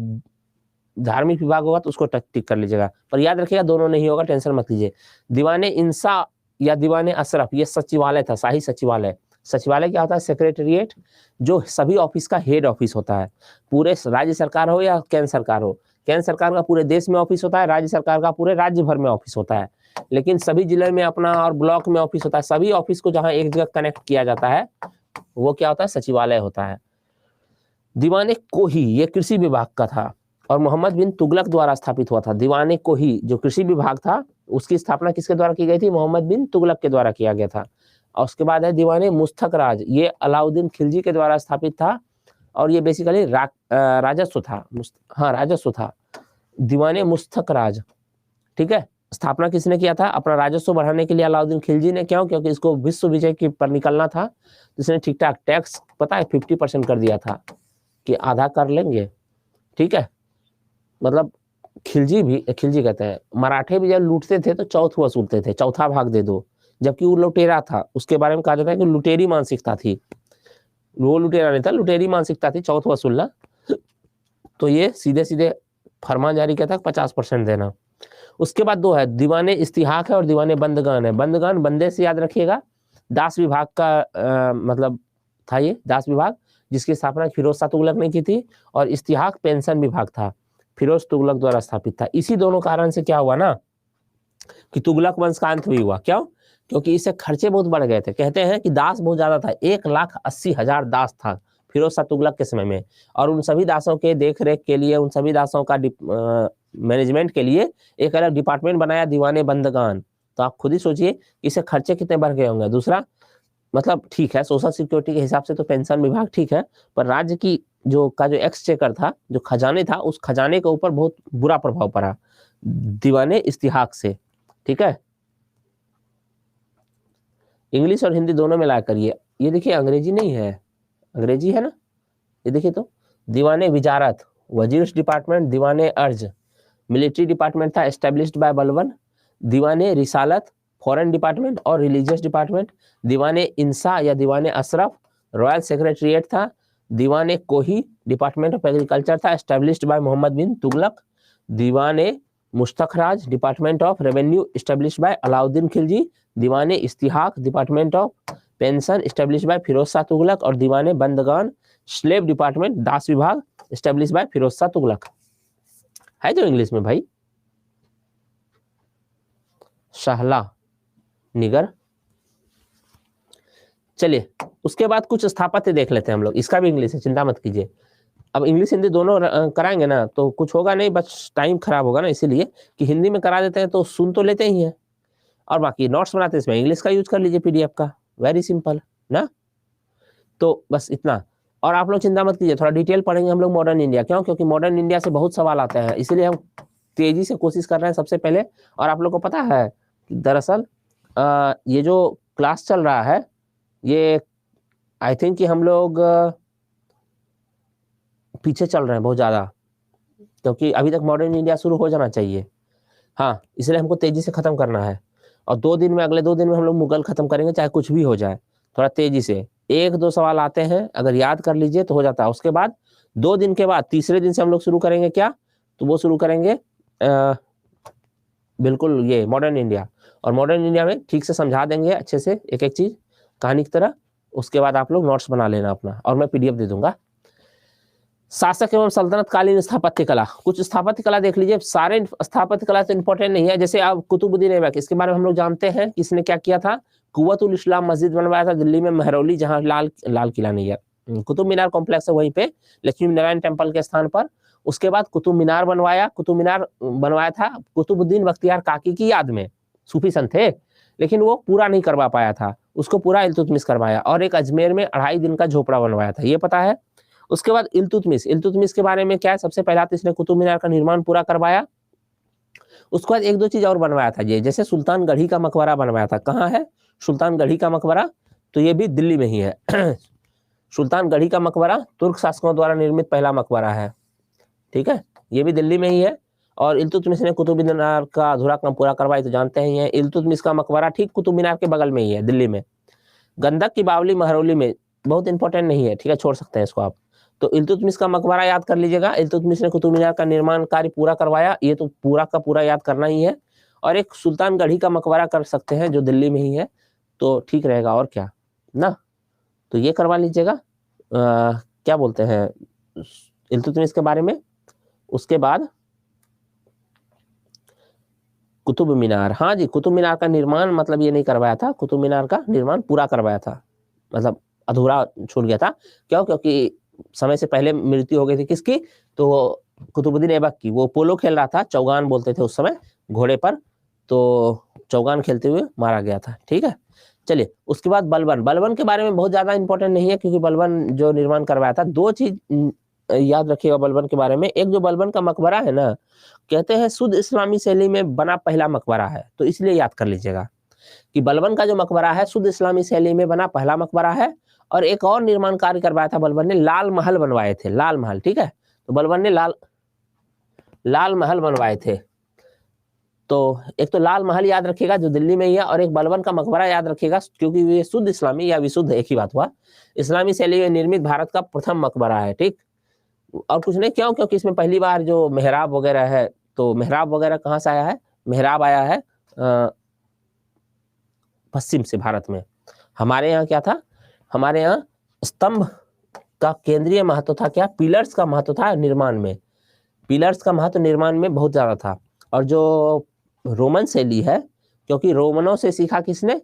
धार्मिक विभाग होगा तो उसको टिक कर लीजिएगा। पर याद रखिएगा दोनों नहीं होगा, टेंशन मत लीजिए। दीवाने इंसा या दीवाने अशरफ, ये सचिवालय था, शाही सचिवालय। सचिवालय क्या होता है, सेक्रेटेरिएट, जो सभी ऑफिस का हेड ऑफिस होता है। पूरे राज्य सरकार हो या केंद्र सरकार हो, केंद्र सरकार का पूरे देश में ऑफिस होता है, राज्य सरकार का पूरे राज्य भर में ऑफिस होता है, लेकिन सभी जिले में अपना और ब्लॉक में ऑफिस होता है। सभी ऑफिस को जहां एक जगह कनेक्ट किया जाता है वो क्या होता है, सचिवालय होता है। दीवाने कोही, ये कृषि विभाग का था और मोहम्मद बिन तुगलक द्वारा स्थापित हुआ था। दीवाने कोही जो कृषि विभाग था, उसकी स्थापना किसके द्वारा की गई थी, मोहम्मद बिन तुगलक के द्वारा किया गया था। और उसके बाद है दीवाने मुस्तक राज, ये अलाउद्दीन खिलजी के द्वारा स्थापित था और ये बेसिकली राजस्व था, हाँ राजस्व था, दीवाने मुस्तक राज, ठीक है। स्थापना किसने किया था? अपना राजस्व बढ़ाने के लिए अलाउद्दीन खिलजी ने। क्यों? क्योंकि इसको विश्व विजय की पर निकलना था, इसने ठीक ठाक टैक्स पता है 50% कर दिया था कि आधा कर लेंगे, ठीक है। मतलब खिलजी कहते हैं, मराठे भी जब लूटते थे तो चौथ वसूलते थे, चौथा भाग दे दो, जबकि वो लुटेरा था, उसके बारे में कहा जाता है कि लुटेरी मानसिकता थी, वो लुटेरा नहीं था, लुटेरी मानसिकता थी चौथ वसूलना। तो ये सीधे सीधे फरमान जारी किया था 50% देना। उसके बाद दो है, दीवाने इस्तिहाक है और दीवाने बंदगान है। बंदगान बंदे से याद रखिएगा, दास विभाग का मतलब था ये, दास विभाग, जिसकी स्थापना फिरोज शाह तुगलक ने की थी, और इस्तिहाक पेंशन विभाग था, फिरोज तुगलक द्वारा स्थापित था। इसी दोनों कारण से क्या हुआ ना कि तुगलक वंश का अंत भी हुआ। क्यों? क्योंकि इससे खर्चे बहुत बढ़ गए थे। कहते हैं कि दास बहुत ज्यादा था, 1,80,000 दास था फिरोज शाह तुगलक के समय में, और उन सभी दासों के देख रेख के लिए, उन सभी दासों का मैनेजमेंट के लिए एक अलग डिपार्टमेंट बनाया, दीवाने बंदगान। तो आप खुद ही सोचिए इससे खर्चे कितने बढ़ गए होंगे। दूसरा मतलब ठीक है, सोशल सिक्योरिटी के हिसाब से तो पेंशन विभाग ठीक है, पर राज्य की जो एक्सचेकर था, जो खजाने था, उस खजाने के ऊपर बहुत बुरा प्रभाव पड़ा दीवाने इस्तिहाक से, ठीक है। इंग्लिश और हिंदी दोनों में ला करिए। ये देखिए अंग्रेजी नहीं है, अंग्रेजी है ना, ये देखिए तो दीवाने विजारत वजीर डिपार्टमेंट, दीवाने अर्ज मिलिट्री डिपार्टमेंट था एस्टेब्लिश्ड बाय बलबन, दीवाने रिसालत फॉरेन डिपार्टमेंट और रिलीजियस डिपार्टमेंट, दीवाने इंसा या दीवाने अशरफ रॉयल सेक्रेटरीट था, Diwane Kohi department of agriculture था established by Mohammad bin Tughlaq, Diwane Mustakhraj department of revenue established by Alauddin Khilji, Diwane Istihaq department of pension established by Firoz Shah Tughlaq, और दीवाने बंदगान स्लेव डिपार्टमेंट दास विभाग एस्टेब्लिश्ड बाय फिरोज शाह तुगलक। है जो इंग्लिश में भाई, शाहला निगर। चलिए उसके बाद कुछ स्थापत्य देख लेते हैं हम लोग, इसका भी इंग्लिश है, चिंता मत कीजिए। अब इंग्लिश हिंदी दोनों कराएंगे ना तो कुछ होगा नहीं, बस टाइम खराब होगा ना, इसीलिए कि हिंदी में करा देते हैं तो सुन तो लेते ही हैं, और बाकी नोट्स बनाते हैं इसमें इंग्लिश का यूज कर लीजिए पीडीएफ का, वेरी सिंपल ना। तो बस इतना, और आप लोग चिंता मत कीजिए, थोड़ा डिटेल पढ़ेंगे हम लोग मॉडर्न इंडिया। क्यों? क्योंकि मॉडर्न इंडिया से बहुत सवाल आते हैं, इसीलिए हम तेजी से कोशिश कर रहे हैं सबसे पहले। और आप लोग को पता है दरअसल ये जो क्लास चल रहा है ये आई थिंक कि हम लोग पीछे चल रहे हैं बहुत ज्यादा, क्योंकि अभी तक मॉडर्न इंडिया शुरू हो जाना चाहिए। हाँ, इसलिए हमको तेजी से खत्म करना है, और 2 दिन में, अगले 2 दिन में हम लोग मुगल खत्म करेंगे, चाहे कुछ भी हो जाए। थोड़ा तेजी से 1-2 सवाल आते हैं, अगर याद कर लीजिए तो हो जाता है। उसके बाद 2 दिन के बाद तीसरे दिन से हम लोग शुरू करेंगे क्या, तो वो शुरू करेंगे बिल्कुल ये मॉडर्न इंडिया, और मॉडर्न इंडिया में ठीक से समझा देंगे अच्छे से एक एक चीज कहानी की तरह। उसके बाद आप लोग नोट्स बना लेना अपना, और मैं पीडीएफ दे दूंगा। शासक एवं सल्तनत कालीन स्थापत्य कला, कुछ स्थापत्य कला देख लीजिए। सारे स्थापत्य कला तो इंपॉर्टेंट नहीं है, जैसे आप कुतुबुद्दीन ऐबक, इसके बारे में हम लोग जानते हैं किसने क्या किया था। कुव्वतुल इस्लाम मस्जिद बनवाया था दिल्ली में, महरौली, जहाँ लाल किला नहीं है, कुतुब मीनार कॉम्प्लेक्स है वहीं पे, लक्ष्मी नारायण टेम्पल के स्थान पर। उसके बाद कुतुब मीनार बनवाया, कुतुब मीनार बनवाया था कुतुबुद्दीन बख्तियार काकी की याद में, सूफी संत थे, लेकिन वो पूरा नहीं करवा पाया था, उसको पूरा इल्तुतमिश करवाया। और एक अजमेर में 2.5 दिन का झोपड़ा बनवाया था, ये पता है। उसके बाद इल्तुतमिश के बारे में क्या है, सबसे पहला तो इसने कुतुब मीनार का निर्माण पूरा करवाया। उसके बाद 1-2 चीज और बनवाया था, ये जैसे सुल्तानगढ़ी का मकबरा बनवाया था। कहाँ है सुल्तानगढ़ी का मकबरा? तो ये भी दिल्ली में ही है। सुल्तानगढ़ी का मकबरा तुर्क शासकों द्वारा निर्मित पहला मकबरा है, ठीक है, ये भी दिल्ली में ही है। और इल्तुतमिश ने कुतुब मीनार का अधूरा काम पूरा करवाया तो जानते ही हैं। इल्तुतमिश का मकबरा ठीक कुतुब मीनार के बगल में ही है, दिल्ली में। गंधक की बावली महरौली में, बहुत इंपॉर्टेंट नहीं है, ठीक है, छोड़ सकते हैं इसको आप। तो इल्तुतमिश का मकबरा याद कर लीजिएगा, इल्तुतमिश ने कुतुब मीनार का निर्माण कार्य पूरा करवाया, ये तो पूरा का पूरा याद करना ही है। और एक सुल्तानगढ़ी का मकबरा कर सकते हैं जो दिल्ली में ही है, तो ठीक रहेगा, और क्या ना, तो ये करवा लीजिएगा। क्या बोलते हैं इल्तुतमिश के बारे में। उसके बाद कुतुब मीनार, हाँ जी, कुतुब मीनार का निर्माण मतलब ये नहीं करवाया था, कुतुब मीनार का निर्माण पूरा करवाया था, मतलब अधूरा छूट गया था। क्यों? क्योंकि समय से पहले मृत्यु हो गई थी किसकी, तो कुतुबुद्दीन ऐबक की। वो पोलो खेल रहा था, चौगान बोलते थे उस समय, घोड़े पर, तो चौगान खेलते हुए मारा गया था, ठीक है। चलिए उसके बाद बलबन, बलबन के बारे में बहुत ज्यादा इंपॉर्टेंट नहीं है, क्योंकि बलबन जो निर्माण करवाया था, दो चीज याद रखिएगा बलबन के बारे में। एक जो बलबन का मकबरा है ना, कहते हैं शुद्ध इस्लामी शैली में बना पहला मकबरा है, तो इसलिए याद कर लीजिएगा कि बलबन का जो मकबरा है शुद्ध इस्लामी शैली में बना पहला मकबरा है। और एक और निर्माण कार्य करवाया था बलबन ने, लाल महल बनवाए थे, लाल महल, ठीक है। तो बलबन ने लाल महल बनवाए थे। तो एक तो लाल महल याद रखिएगा जो दिल्ली में ही है, और एक बलबन का मकबरा याद रखिएगा, क्योंकि ये शुद्ध इस्लामी या विशुद्ध एक ही बात हुआ, इस्लामी शैली में निर्मित भारत का प्रथम मकबरा है, ठीक। और कुछ नहीं, क्यों? क्योंकि इसमें पहली बार जो मेहराब वगैरह है, तो मेहराब वगैरह कहाँ से आया है? मेहराब आया है पश्चिम से, भारत में। हमारे यहाँ क्या था? हमारे यहाँ स्तंभ का केंद्रीय महत्व था, क्या? पिलर्स का महत्व था निर्माण में, पिलर्स का महत्व निर्माण में बहुत ज्यादा था। और जो रोमन शैली है, क्योंकि रोमनों से सीखा किसने?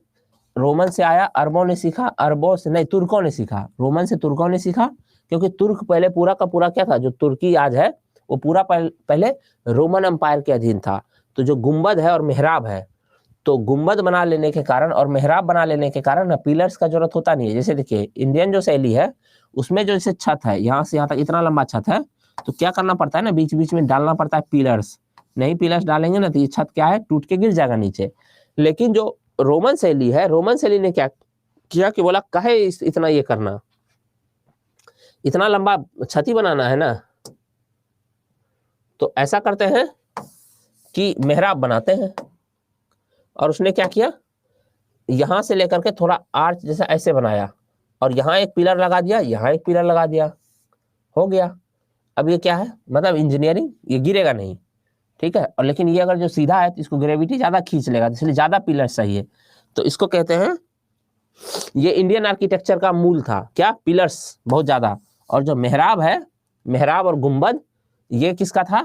रोमन से आया, अरबों ने सीखा, अरबों से नहीं, तुर्कों ने सीखा, रोमन से तुर्कों ने सीखा, क्योंकि तुर्क पहले पूरा का पूरा क्या था? जो तुर्की आज है वो पूरा पहले रोमन एम्पायर के अधीन था। तो जो गुंबद है और मेहराब है, तो गुंबद बना लेने के कारण और मेहराब बना लेने के कारण ना पिलर्स का जरूरत होता नहीं है। जैसे देखिए इंडियन जो शैली है उसमें जो जैसे छत है, यहाँ से यहाँ तक इतना लंबा छत है, तो क्या करना पड़ता है ना, बीच बीच में डालना पड़ता है पिलर्स। नहीं पिलर्स डालेंगे ना तो ये छत क्या है? टूट के गिर जाएगा नीचे। लेकिन जो रोमन शैली है, रोमन शैली ने क्या किया कि बोला काहे इतना ये करना, इतना लंबा छत बनाना है ना, तो ऐसा करते हैं कि मेहराब बनाते हैं। और उसने क्या किया, यहां से लेकर के थोड़ा आर्च जैसा ऐसे बनाया, और यहाँ एक पिलर लगा दिया, यहाँ एक पिलर लगा दिया, हो गया। अब ये क्या है? मतलब इंजीनियरिंग, ये गिरेगा नहीं, ठीक है। और लेकिन ये अगर जो सीधा है तो इसको ग्रेविटी ज्यादा खींच लेगा, इसलिए ज्यादा पिलर चाहिए। तो इसको कहते हैं, ये इंडियन आर्किटेक्चर का मूल था, क्या? पिलर्स बहुत ज्यादा। और जो मेहराब है, मेहराब और गुंबद, ये किसका था?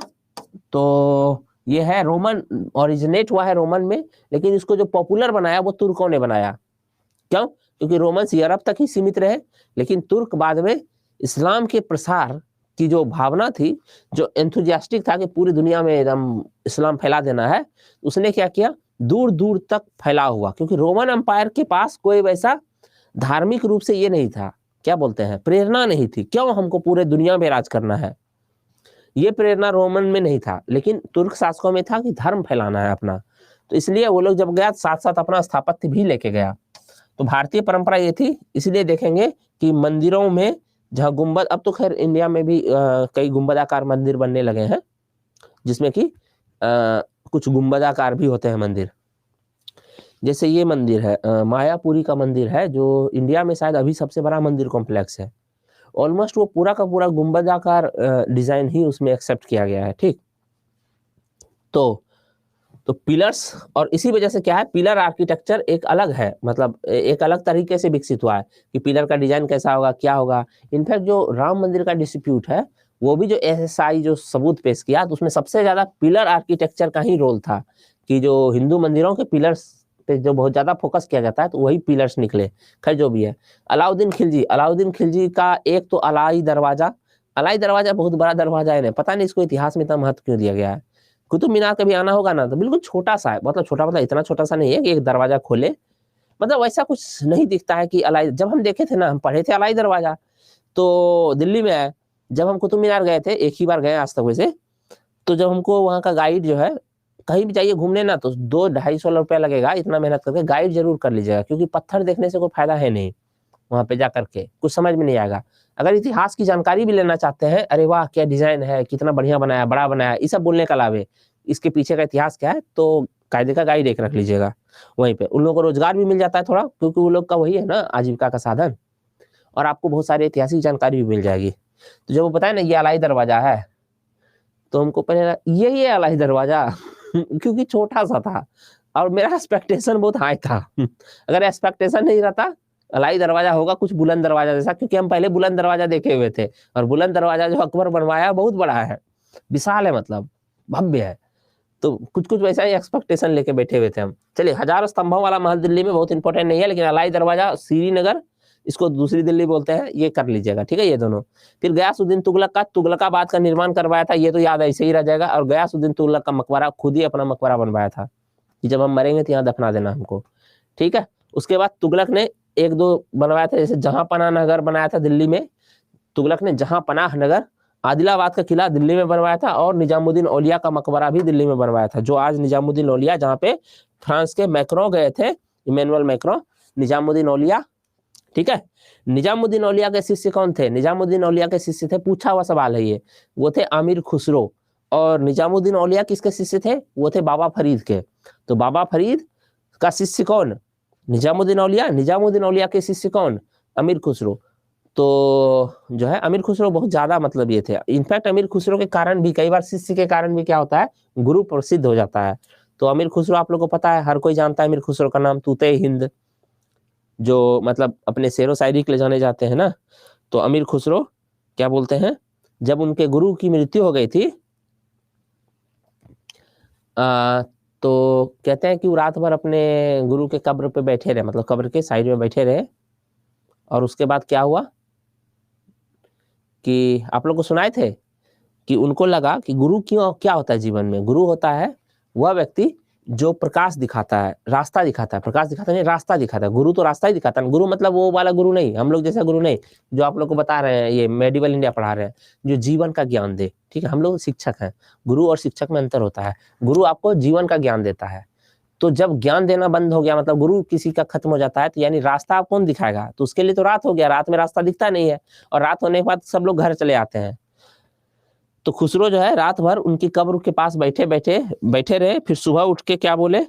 तो ये है रोमन, ओरिजिनेट हुआ है रोमन में, लेकिन इसको जो पॉपुलर बनाया वो तुर्कों ने बनाया। क्यों? क्योंकि रोमन्स यूरोप तक ही सीमित रहे, लेकिन तुर्क बाद में इस्लाम के प्रसार की जो भावना थी, जो एंथुजियास्टिक था कि पूरी दुनिया में एकदम इस्लाम फैला देना है, उसने क्या किया? दूर दूर तक फैला हुआ, क्योंकि रोमन एम्पायर के पास कोई वैसा धार्मिक रूप से ये नहीं था, क्या बोलते हैं, प्रेरणा नहीं थी, क्यों हमको पूरे दुनिया में राज करना है, ये प्रेरणा रोमन में नहीं था, लेकिन तुर्क शासकों में था कि धर्म फैलाना है अपना। तो इसलिए वो लोग जब गया साथ साथ अपना स्थापत्य भी लेके गया। तो भारतीय परंपरा ये थी, इसलिए देखेंगे कि मंदिरों में जहाँ गुंबद, अब तो खैर इंडिया में भी कई गुंबदाकार मंदिर बनने लगे हैं, जिसमें कि कुछ गुंबदाकार भी होते हैं मंदिर। जैसे ये मंदिर है मायापुरी का मंदिर है, जो इंडिया में शायद अभी सबसे बड़ा मंदिर कॉम्प्लेक्स है। ऑलमोस्ट वो पूरा का पूरा गुंबदाकार डिजाइन ही उसमें एक्सेप्ट किया गया है, ठीक। तो पिलर्स, और इसी वजह से क्या है, पिलर आर्किटेक्चर एक अलग है, मतलब एक अलग तरीके से विकसित हुआ है कि पिलर का डिजाइन कैसा होगा, क्या होगा। इनफैक्ट जो राम मंदिर का डिस्प्यूट है, वो भी जो एएसआई जो सबूत पेश किया, तो उसमें सबसे ज्यादा पिलर आर्किटेक्चर का ही रोल था, कि जो हिंदू मंदिरों के पिलर्स पे जो बहुत ज्यादा फोकस किया जाता है, तो वही पिलर्स निकले। खैर जो भी है, अलाउद्दीन खिलजी का एक तो अलाई दरवाजा बहुत बड़ा दरवाजा है, पता नहीं इसको इतिहास में इतना महत्व क्यों दिया गया है। कुतुब मीनार कभी आना होगा ना, तो बिल्कुल छोटा सा है, मतलब छोटा मतलब इतना छोटा सा नहीं है कि एक दरवाजा खोले, मतलब वैसा कुछ नहीं दिखता है कि अलाई। जब हम देखे थे ना, हम पढ़े थे अलाई दरवाजा, तो दिल्ली में है, जब हम कुतुब मीनार गए थे, एक ही बार गए आज तक वैसे, तो जब हमको वहाँ का गाइड जो है, कहीं भी जाइए घूमने ना, तो 200-250 रुपया लगेगा, इतना मेहनत करके गाइड जरूर कर लीजिएगा, क्योंकि पत्थर देखने से कोई फायदा है नहीं, वहाँ पे जा करके कुछ समझ में नहीं आएगा। अगर इतिहास की जानकारी भी लेना चाहते हैं, अरे वाह क्या डिजाइन है, कितना बढ़िया बनाया, बड़ा बनाया, ये सब बोलने का लाभ है, इसके पीछे का इतिहास क्या है, तो कायदे का गाइड एक रख लीजिएगा। वहीं पे उन लोगों को रोजगार भी मिल जाता है थोड़ा, क्योंकि वो लोग का वही है ना आजीविका का साधन, और आपको बहुत सारी ऐतिहासिक जानकारी भी मिल जाएगी। तो जब वो बताए ना ये अलाई दरवाजा है, तो हमको पहले ये अलाई दरवाजा क्योंकि छोटा सा था और मेरा एक्सपेक्टेशन बहुत हाई था अगर एक्सपेक्टेशन नहीं रहता अलाई दरवाजा होगा कुछ बुलंद दरवाजा जैसा, क्योंकि हम पहले बुलंद दरवाजा देखे हुए थे, और बुलंद दरवाजा जो अकबर बनवाया बहुत बड़ा है, विशाल है, मतलब भव्य है, तो कुछ कुछ वैसा ही एक्सपेक्टेशन लेके बैठे हुए थे हम। चलिए, 1000 स्तंभों वाला महल दिल्ली में बहुत इंपॉर्टेंट नहीं है, लेकिन अलाई दरवाजा श्रीनगर, इसको दूसरी दिल्ली बोलते हैं, ये कर लीजिएगा, ठीक है, ये दोनों। फिर गयासुद्दीन तुगलकाबाद का निर्माण करवाया था, ये तो याद ऐसे ही रह जाएगा। और गयासुद्दीन तुगलक का मकबरा खुद ही अपना मकबरा बनवाया था कि जब हम मरेंगे तो यहाँ दफना देना हमको, ठीक है। उसके बाद तुगलक ने एक दो बनवाया था, जैसे जहांपनाह नगर बनाया था दिल्ली में, तुगलक ने जहांपनाह नगर, आदिलाबाद का किला दिल्ली में बनवाया था, और निजामुद्दीन औलिया का मकबरा भी दिल्ली में बनवाया था, जो आज निजामुद्दीन औलिया, जहाँ पे फ्रांस के मैक्रो गए थे, इमैनुअल मैक्रो, निजामुद्दीन औलिया, ठीक है। निजामुद्दीन औलिया के शिष्य कौन थे? निजामुद्दीन औलिया के शिष्य थे, पूछा हुआ सवाल है ये, वो थे अमीर खुसरो। और निजामुद्दीन औलिया किसके शिष्य थे? वो थे बाबा फरीद के। तो बाबा फरीद का शिष्य कौन? निजामुद्दीन औलिया। निजामुद्दीन औलिया के शिष्य कौन? अमीर खुसरो। तो जो है अमीर खुसरो बहुत ज्यादा मतलब ये थे। इनफैक्ट अमीर खुसरो के कारण भी, कई बार शिष्य के कारण भी क्या होता है, गुरु प्रसिद्ध हो जाता है। तो अमीर खुसरो आप लोग को पता है, हर कोई जानता है अमीर खुसरो का नाम, तूते हिंद, जो मतलब अपने शेरो शायरी के लिए जाने जाते हैं ना। तो अमीर खुसरो क्या बोलते हैं, जब उनके गुरु की मृत्यु हो गई थी, तो कहते हैं कि वो रात भर अपने गुरु के कब्र पे बैठे रहे, मतलब कब्र के साइड में बैठे रहे। और उसके बाद क्या हुआ कि आप लोग को सुनाए थे कि उनको लगा कि गुरु क्यों, क्या होता है जीवन में? गुरु होता है वह व्यक्ति जो प्रकाश दिखाता है, रास्ता दिखाता है, प्रकाश दिखाता नहीं, रास्ता दिखाता है। गुरु तो रास्ता ही दिखाता है। गुरु मतलब वो वाला गुरु नहीं, हम लोग जैसा गुरु नहीं, जो आप लोग को बता रहे हैं, ये मेडिवल इंडिया पढ़ा रहे हैं, जो जीवन का ज्ञान दे, ठीक है। हम लोग शिक्षक हैं, गुरु और शिक्षक में अंतर होता है। गुरु आपको जीवन का ज्ञान देता है। तो जब ज्ञान देना बंद हो गया, मतलब गुरु किसी का खत्म हो जाता है, तो यानी रास्ता आप कौन दिखाएगा? तो उसके लिए तो रात हो गया, रात में रास्ता दिखता नहीं है, और रात होने के बाद सब लोग घर चले आते हैं। तो खुसरो जो है रात भर उनकी कब्र के पास बैठे रहे। फिर सुबह उठ के क्या बोले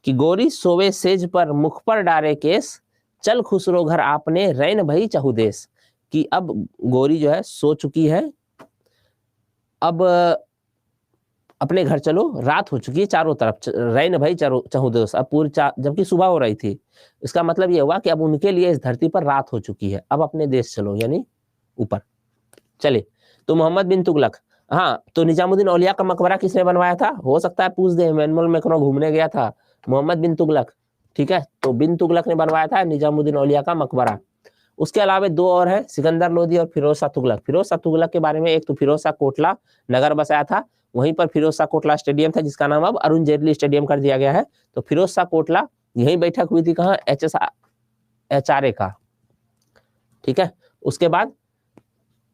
कि गोरी सोवे सेज पर, मुख पर डारे केस, चल खुसरो घर आपने, रैन भई चहुदेस। कि अब गोरी जो है सो चुकी है, अब अपने घर चलो, रात हो चुकी है चारों तरफ, रैन भई चहुदेस, अब पूरी जबकि सुबह हो रही थी। इसका मतलब ये हुआ कि अब उनके लिए इस धरती पर रात हो चुकी है, अब अपने देश चलो, यानी ऊपर चले। तो मोहम्मद बिन तुगलक, हाँ, तो निजामुद्दीन औलिया का मकबरा किसने बनवाया था? हो सकता है पूछ दे, इमैनुअल मैक्रो घूमने गया था, मोहम्मद बिन तुगलक, ठीक है। तो बिन तुगलक ने बनवाया था निजामुद्दीन औलिया का मकबरा। उसके अलावा दो और है, सिकंदर लोदी और फिरोज शाह तुगलक। फिरोज शाह तुगलक के बारे में, एक तो फिरोज शाह कोटला नगर बसाया था, वहीं पर फिरोज शाह कोटला स्टेडियम था, जिसका नाम अब अरुण जेटली स्टेडियम कर दिया गया है। तो फिरोज शाह कोटला, यही बैठक हुई थी कहाँ? HRA का, ठीक है। उसके बाद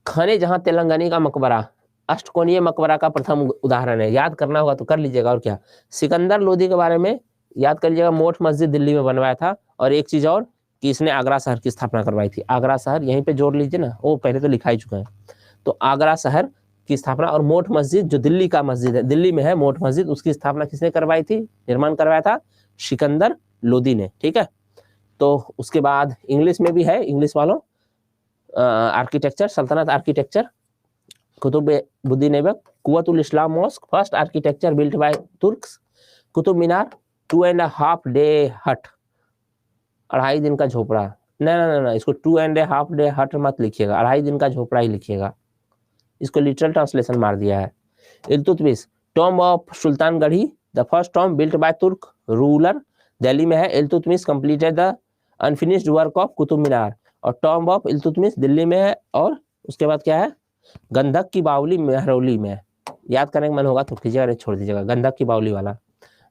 खाने जहां तेलंगानी का मकबरा, अष्टकोणीय मकबरा का प्रथम उदाहरण है, याद करना होगा तो कर लीजिएगा। और क्या, सिकंदर लोदी के बारे में याद कर लीजिएगा, मोठ मस्जिद दिल्ली में बनवाया था। और एक चीज और कि इसने आगरा शहर की स्थापना करवाई थी। आगरा शहर यहीं पे जोड़ लीजिए ना, वो पहले तो लिखा ही चुका है। तो आगरा शहर की स्थापना, और मोठ मस्जिद जो दिल्ली का मस्जिद है, दिल्ली में है मोठ मस्जिद, उसकी स्थापना किसने करवाई थी, निर्माण करवाया था? सिकंदर लोदी ने, ठीक है। तो उसके बाद इंग्लिश में भी है, इंग्लिश वालों, आर्किटेक्चर, सल्तनत architecture, Qutbuddin Aibak, Quwwatul Islam mosque, first architecture built by Turks, Qutub Minar, 2.5 day hut, 2.5 दिन का झोपड़ा, ना, इसको 2.5 डे हट मत लिखिएगा, 2.5 दिन का झोपड़ा ही लिखिएगा, इसको लिटरल ट्रांसलेशन मार दिया है। Iltutmish, tomb of Sultanghari, the first tomb built by Turk ruler, Delhi में है। Iltutmish completed the unfinished work of Qutub Minar, और टॉम्ब ऑफ इल्तुतमिश दिल्ली में है। और उसके बाद क्या है? गंधक की बावली मेहरौली में। याद करने का मन होगा तो कीजिएगा, छोड़ दीजिएगा, गंधक की बावली वाला।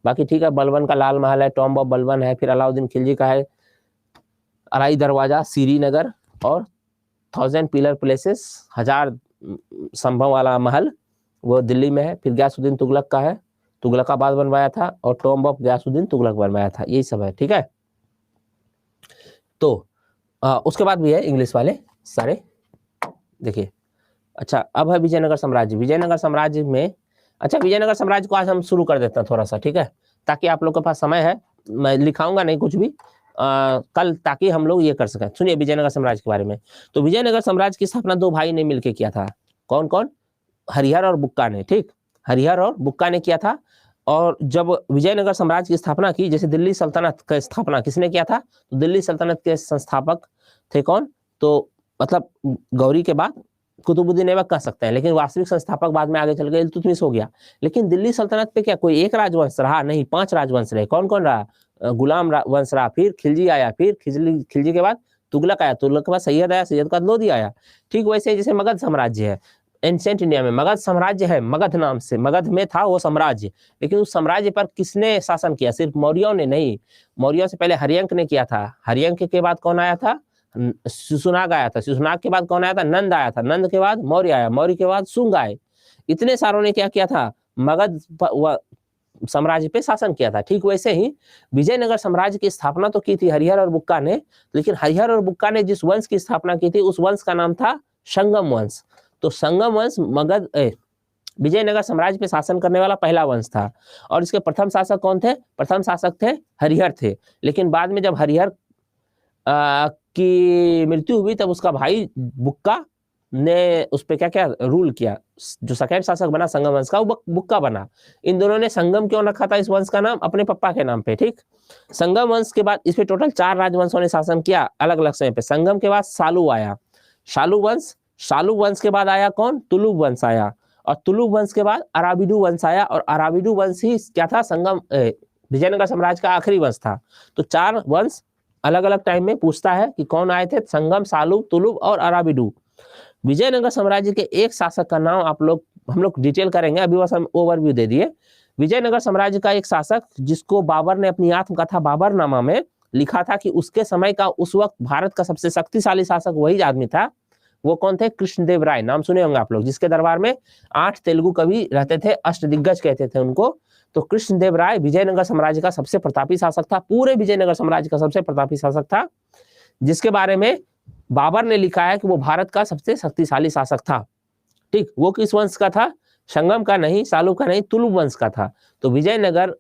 बाकी ठीक है, बलबन का लाल महल है, टॉम्ब ऑफ बलबन है, फिर अलाउद्दीन खिलजी का है अराई दरवाजा श्रीनगर, और 1000 पिलर प्लेसेस, 1000 संभव वाला महल, वो दिल्ली में है। फिर गयासुद्दीन तुगलक का है, तुगलकाबाद बनवाया था, और टॉम्ब ऑफ गयासुद्दीन तुगलक बनवाया था, यही सब है, ठीक है। तो उसके बाद भी है इंग्लिश वाले सारे, देखिए। अच्छा, अब है विजयनगर साम्राज्य। विजयनगर साम्राज्य में, अच्छा, विजयनगर साम्राज्य को आज हम शुरू कर देते हैं थोड़ा सा, ठीक है, ताकि आप लोग के पास समय है, मैं लिखाऊंगा नहीं कुछ भी कल, ताकि हम लोग ये कर सकें। सुनिए विजयनगर साम्राज्य के बारे में। तो विजयनगर साम्राज्य की स्थापना दो भाई ने मिलकर किया था। कौन कौन? हरिहर और बुक्का ने, ठीक, हरिहर और बुक्का ने किया था। और जब विजयनगर साम्राज्य की स्थापना की, जैसे दिल्ली सल्तनत का स्थापना किसने किया था? तो दिल्ली सल्तनत के संस्थापक थे कौन? तो मतलब गौरी के बाद कुतुबुद्दीन ऐबक कह सकते हैं, लेकिन वास्तविक संस्थापक बाद में आगे चल गए, इल्तुतमिश हो गया। लेकिन दिल्ली सल्तनत पे क्या कोई एक राजवंश रहा? नहीं, 5 राजवंश रहे। कौन कौन रहा? गुलाम वंश रहा, फिर खिलजी आया, फिर खिलजी के बाद तुगलक आया, तुगलक के बाद सैयद आया, सैयद के बाद लोदी आया। ठीक वैसे जैसे मगध साम्राज्य है, एंशिएंट इंडिया में मगध साम्राज्य है, मगध नाम से, मगध में था वो साम्राज्य, लेकिन उस साम्राज्य पर किसने शासन किया? सिर्फ मौर्यों ने नहीं, मौर्यों से पहले हर्यंक ने किया था, हर्यंक के बाद कौन आया था? शिशुनाग आया था, शिशुनाग के बाद कौन आया था? नंद आया था, नंद के बाद मौर्य आया, मौर्य के बाद शुंग आए। इतने सारों ने क्या किया था? मगध साम्राज्य पे शासन किया था। ठीक वैसे ही विजयनगर साम्राज्य की स्थापना तो की थी हरिहर और बुक्का ने, लेकिन हरिहर और बुक्का ने जिस वंश की स्थापना की थी उस वंश का नाम था संगम वंश। तो संगम वंश मगध विजयनगर साम्राज्य पे शासन करने वाला पहला वंश था। और इसके प्रथम शासक कौन थे? प्रथम शासक थे हरिहर थे, लेकिन बाद में जब हरिहर की मृत्यु हुई तब उसका भाई बुक्का ने उस पर क्या क्या रूल किया। जो सेकंड शासक बना संगम वंश का वो बुक्का बना। इन दोनों ने संगम क्यों रखा था इस वंश का नाम? अपने पप्पा के नाम पे। ठीक, संगम वंश के बाद इस पे टोटल 4 राजवंशों ने शासन किया अलग अलग समय पे। संगम के बाद सालू आया, शालू वंश, शालू वंश के बाद आया कौन? तुलुक वंश आया, और तुलुक वंश के बाद अराबिडू वंश आया, और अराबिडू वंश ही क्या था? संगम विजयनगर साम्राज्य का आखिरी वंश था। तो 4 वंश अलग अलग टाइम में पूछता है कि कौन आए थे? संगम, सालू, तुलुक और अराबिडू। विजयनगर साम्राज्य के एक शासक का नाम हम लोग डिटेल करेंगे, अभी बस हम ओवरव्यू दे दिए। विजयनगर साम्राज्य का एक शासक जिसको बाबर ने अपनी आत्मकथा बाबरनामा में लिखा था कि उसके समय का उस वक्त भारत का सबसे शक्तिशाली शासक वही आदमी था। वो कौन थे? कृष्णदेव राय, नाम सुने होंगे आप लोग, जिसके दरबार में 8 तेलुगु कवि रहते थे, अष्टदिग्गज कहते थे उनको। तो कृष्णदेव राय विजयनगर साम्राज्य का सबसे प्रतापी शासक था, पूरे विजयनगर साम्राज्य का सबसे प्रतापी शासक था, जिसके बारे में बाबर ने लिखा है कि वो भारत का सबसे शक्तिशाली शासक था। ठीक, वो किस वंश का था? संगम का नहीं, सालू का नहीं, तुलुक वंश का था। तो विजयनगर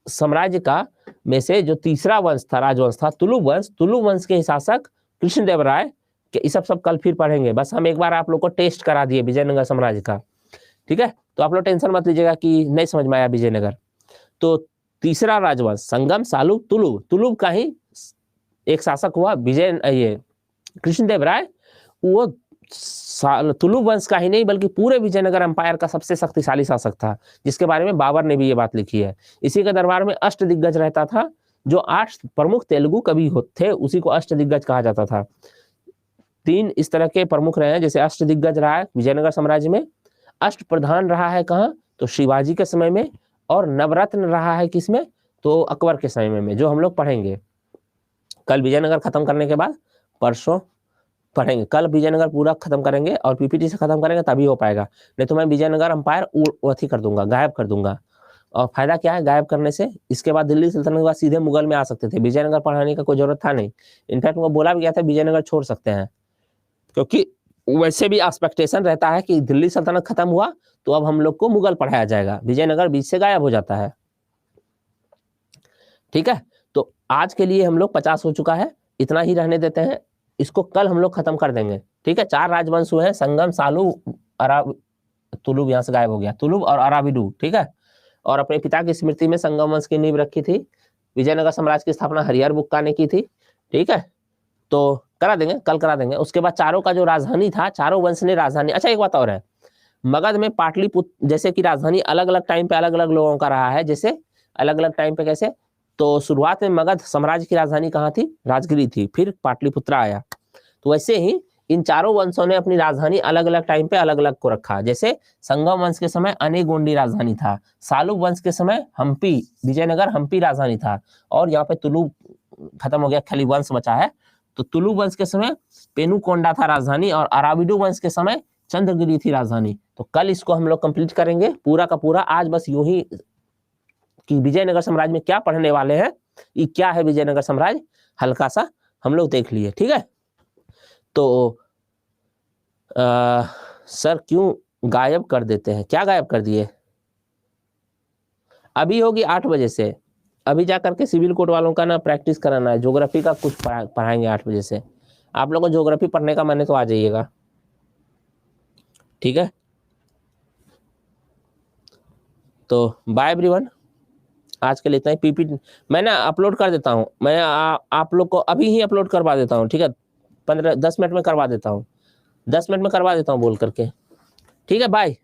साम्राज्य का में से जो तीसरा वंश था, राजवंश था तुलुक वंश, तुलुक वंश के शासक कृष्णदेव राय के, ये सब कल फिर पढ़ेंगे, बस हम एक बार आप लोग को टेस्ट करा दिए विजयनगर साम्राज्य का। ठीक है, तो आप लोग टेंशन मत लीजिएगा कि नहीं समझ में आया विजयनगर। तो तीसरा राजवंश संगम, सालू, तुलुक, तुलुक का ही एक शासक हुआ ये कृष्णदेव राय। वो तुलुक वंश का ही नहीं बल्कि पूरे विजयनगर एम्पायर का सबसे शक्तिशाली शासक था, जिसके बारे में बाबर ने भी ये बात लिखी है। इसी के दरबार में अष्टदिग्गज रहता था, जो 8 प्रमुख तेलुगु कवि थे उसी को अष्टदिग्गज कहा जाता था। 3 इस तरह के प्रमुख रहे हैं, जैसे अष्टदिग्गज रहा है विजयनगर साम्राज्य में, अष्ट प्रधान रहा है कहाँ? तो शिवाजी के समय में, और नवरत्न रहा है किसमें? तो अकबर के समय में, जो हम लोग पढ़ेंगे कल विजयनगर खत्म करने के बाद, परसों पढ़ेंगे। कल विजयनगर पूरा खत्म करेंगे और पीपीटी से खत्म करेंगे तभी हो पाएगा, नहीं तो मैं विजयनगर अंपायर अथी कर दूंगा, गायब कर दूंगा। और फायदा क्या है गायब करने से? इसके बाद दिल्ली सल्तनत के बाद सीधे मुगल में आ सकते थे, विजयनगर पढ़ाने का कोई जरूरत था नहीं। इनफैक्ट वो बोला भी गया था विजयनगर छोड़ सकते हैं, क्योंकि वैसे भी एक्सपेक्टेशन रहता है कि दिल्ली सल्तनत खत्म हुआ तो अब हम लोग को मुगल पढ़ाया जाएगा, विजयनगर बीच से गायब हो जाता है। ठीक है, तो आज के लिए हम लोग 50 हो चुका है, इतना ही रहने देते हैं, इसको कल हम लोग खत्म कर देंगे। ठीक है, 4 राजवंश हुए हैं, संगम, सालू, तुलुक यहाँ से गायब हो गया, तुलुक और अराबिडू। ठीक है, और अपने पिता की स्मृति में संगम वंश की नींव रखी थी। विजयनगर साम्राज्य की स्थापना हरिहर बुक्का ने की थी। ठीक है, तो करा देंगे, कल करा देंगे। उसके बाद चारों का जो राजधानी था, चारों वंश ने राजधानी, अच्छा एक बात और है, मगध में पाटलिपुत्र जैसे कि राजधानी अलग अलग टाइम पे अलग अलग लोगों का रहा है, जैसे अलग अलग टाइम पे कैसे? तो शुरुआत में मगध साम्राज्य की राजधानी कहाँ थी? राजगिरी थी, फिर पाटलिपुत्र आया। तो वैसे ही इन चारों वंशों ने अपनी राजधानी अलग अलग टाइम पे अलग अलग को रखा। जैसे संगम वंश के समय अनेगोंडी राजधानी था, सालुक वंश के समय हम्पी, विजयनगर हम्पी राजधानी था, और यहाँ पे तुलुक खत्म हो गया, खाली वंश बचा है। तो तुलुक वंश के समय पेनुकोंडा था राजधानी, और अराबिडू वंश के समय चंद्रगिरी थी राजधानी। तो कल इसको हम लोग कंप्लीट करेंगे पूरा का पूरा। आज बस यूं ही कि विजयनगर साम्राज्य में क्या पढ़ने वाले हैं, ये क्या है विजयनगर साम्राज्य, हल्का सा हम लोग देख लिए। ठीक है, तो सर क्यों गायब कर देते हैं? क्या गायब कर दिए? अभी होगी 8 बजे से, अभी जा करके सिविल कोड वालों का ना प्रैक्टिस कराना है, ज्योग्राफी का कुछ पढ़ाएंगे 8 बजे से। आप लोगों को ज्योग्राफी पढ़ने का मैंने तो आ जाइएगा। ठीक है, तो बाय एवरीवन, आज के लिए इतना ही। पीपीटी मैं ना अपलोड कर देता हूँ, मैं आप लोग को अभी ही अपलोड करवा देता हूँ। ठीक है, 15-10 मिनट में करवा देता हूँ, 10 मिनट में करवा देता हूँ बोल करके। ठीक है, बाय।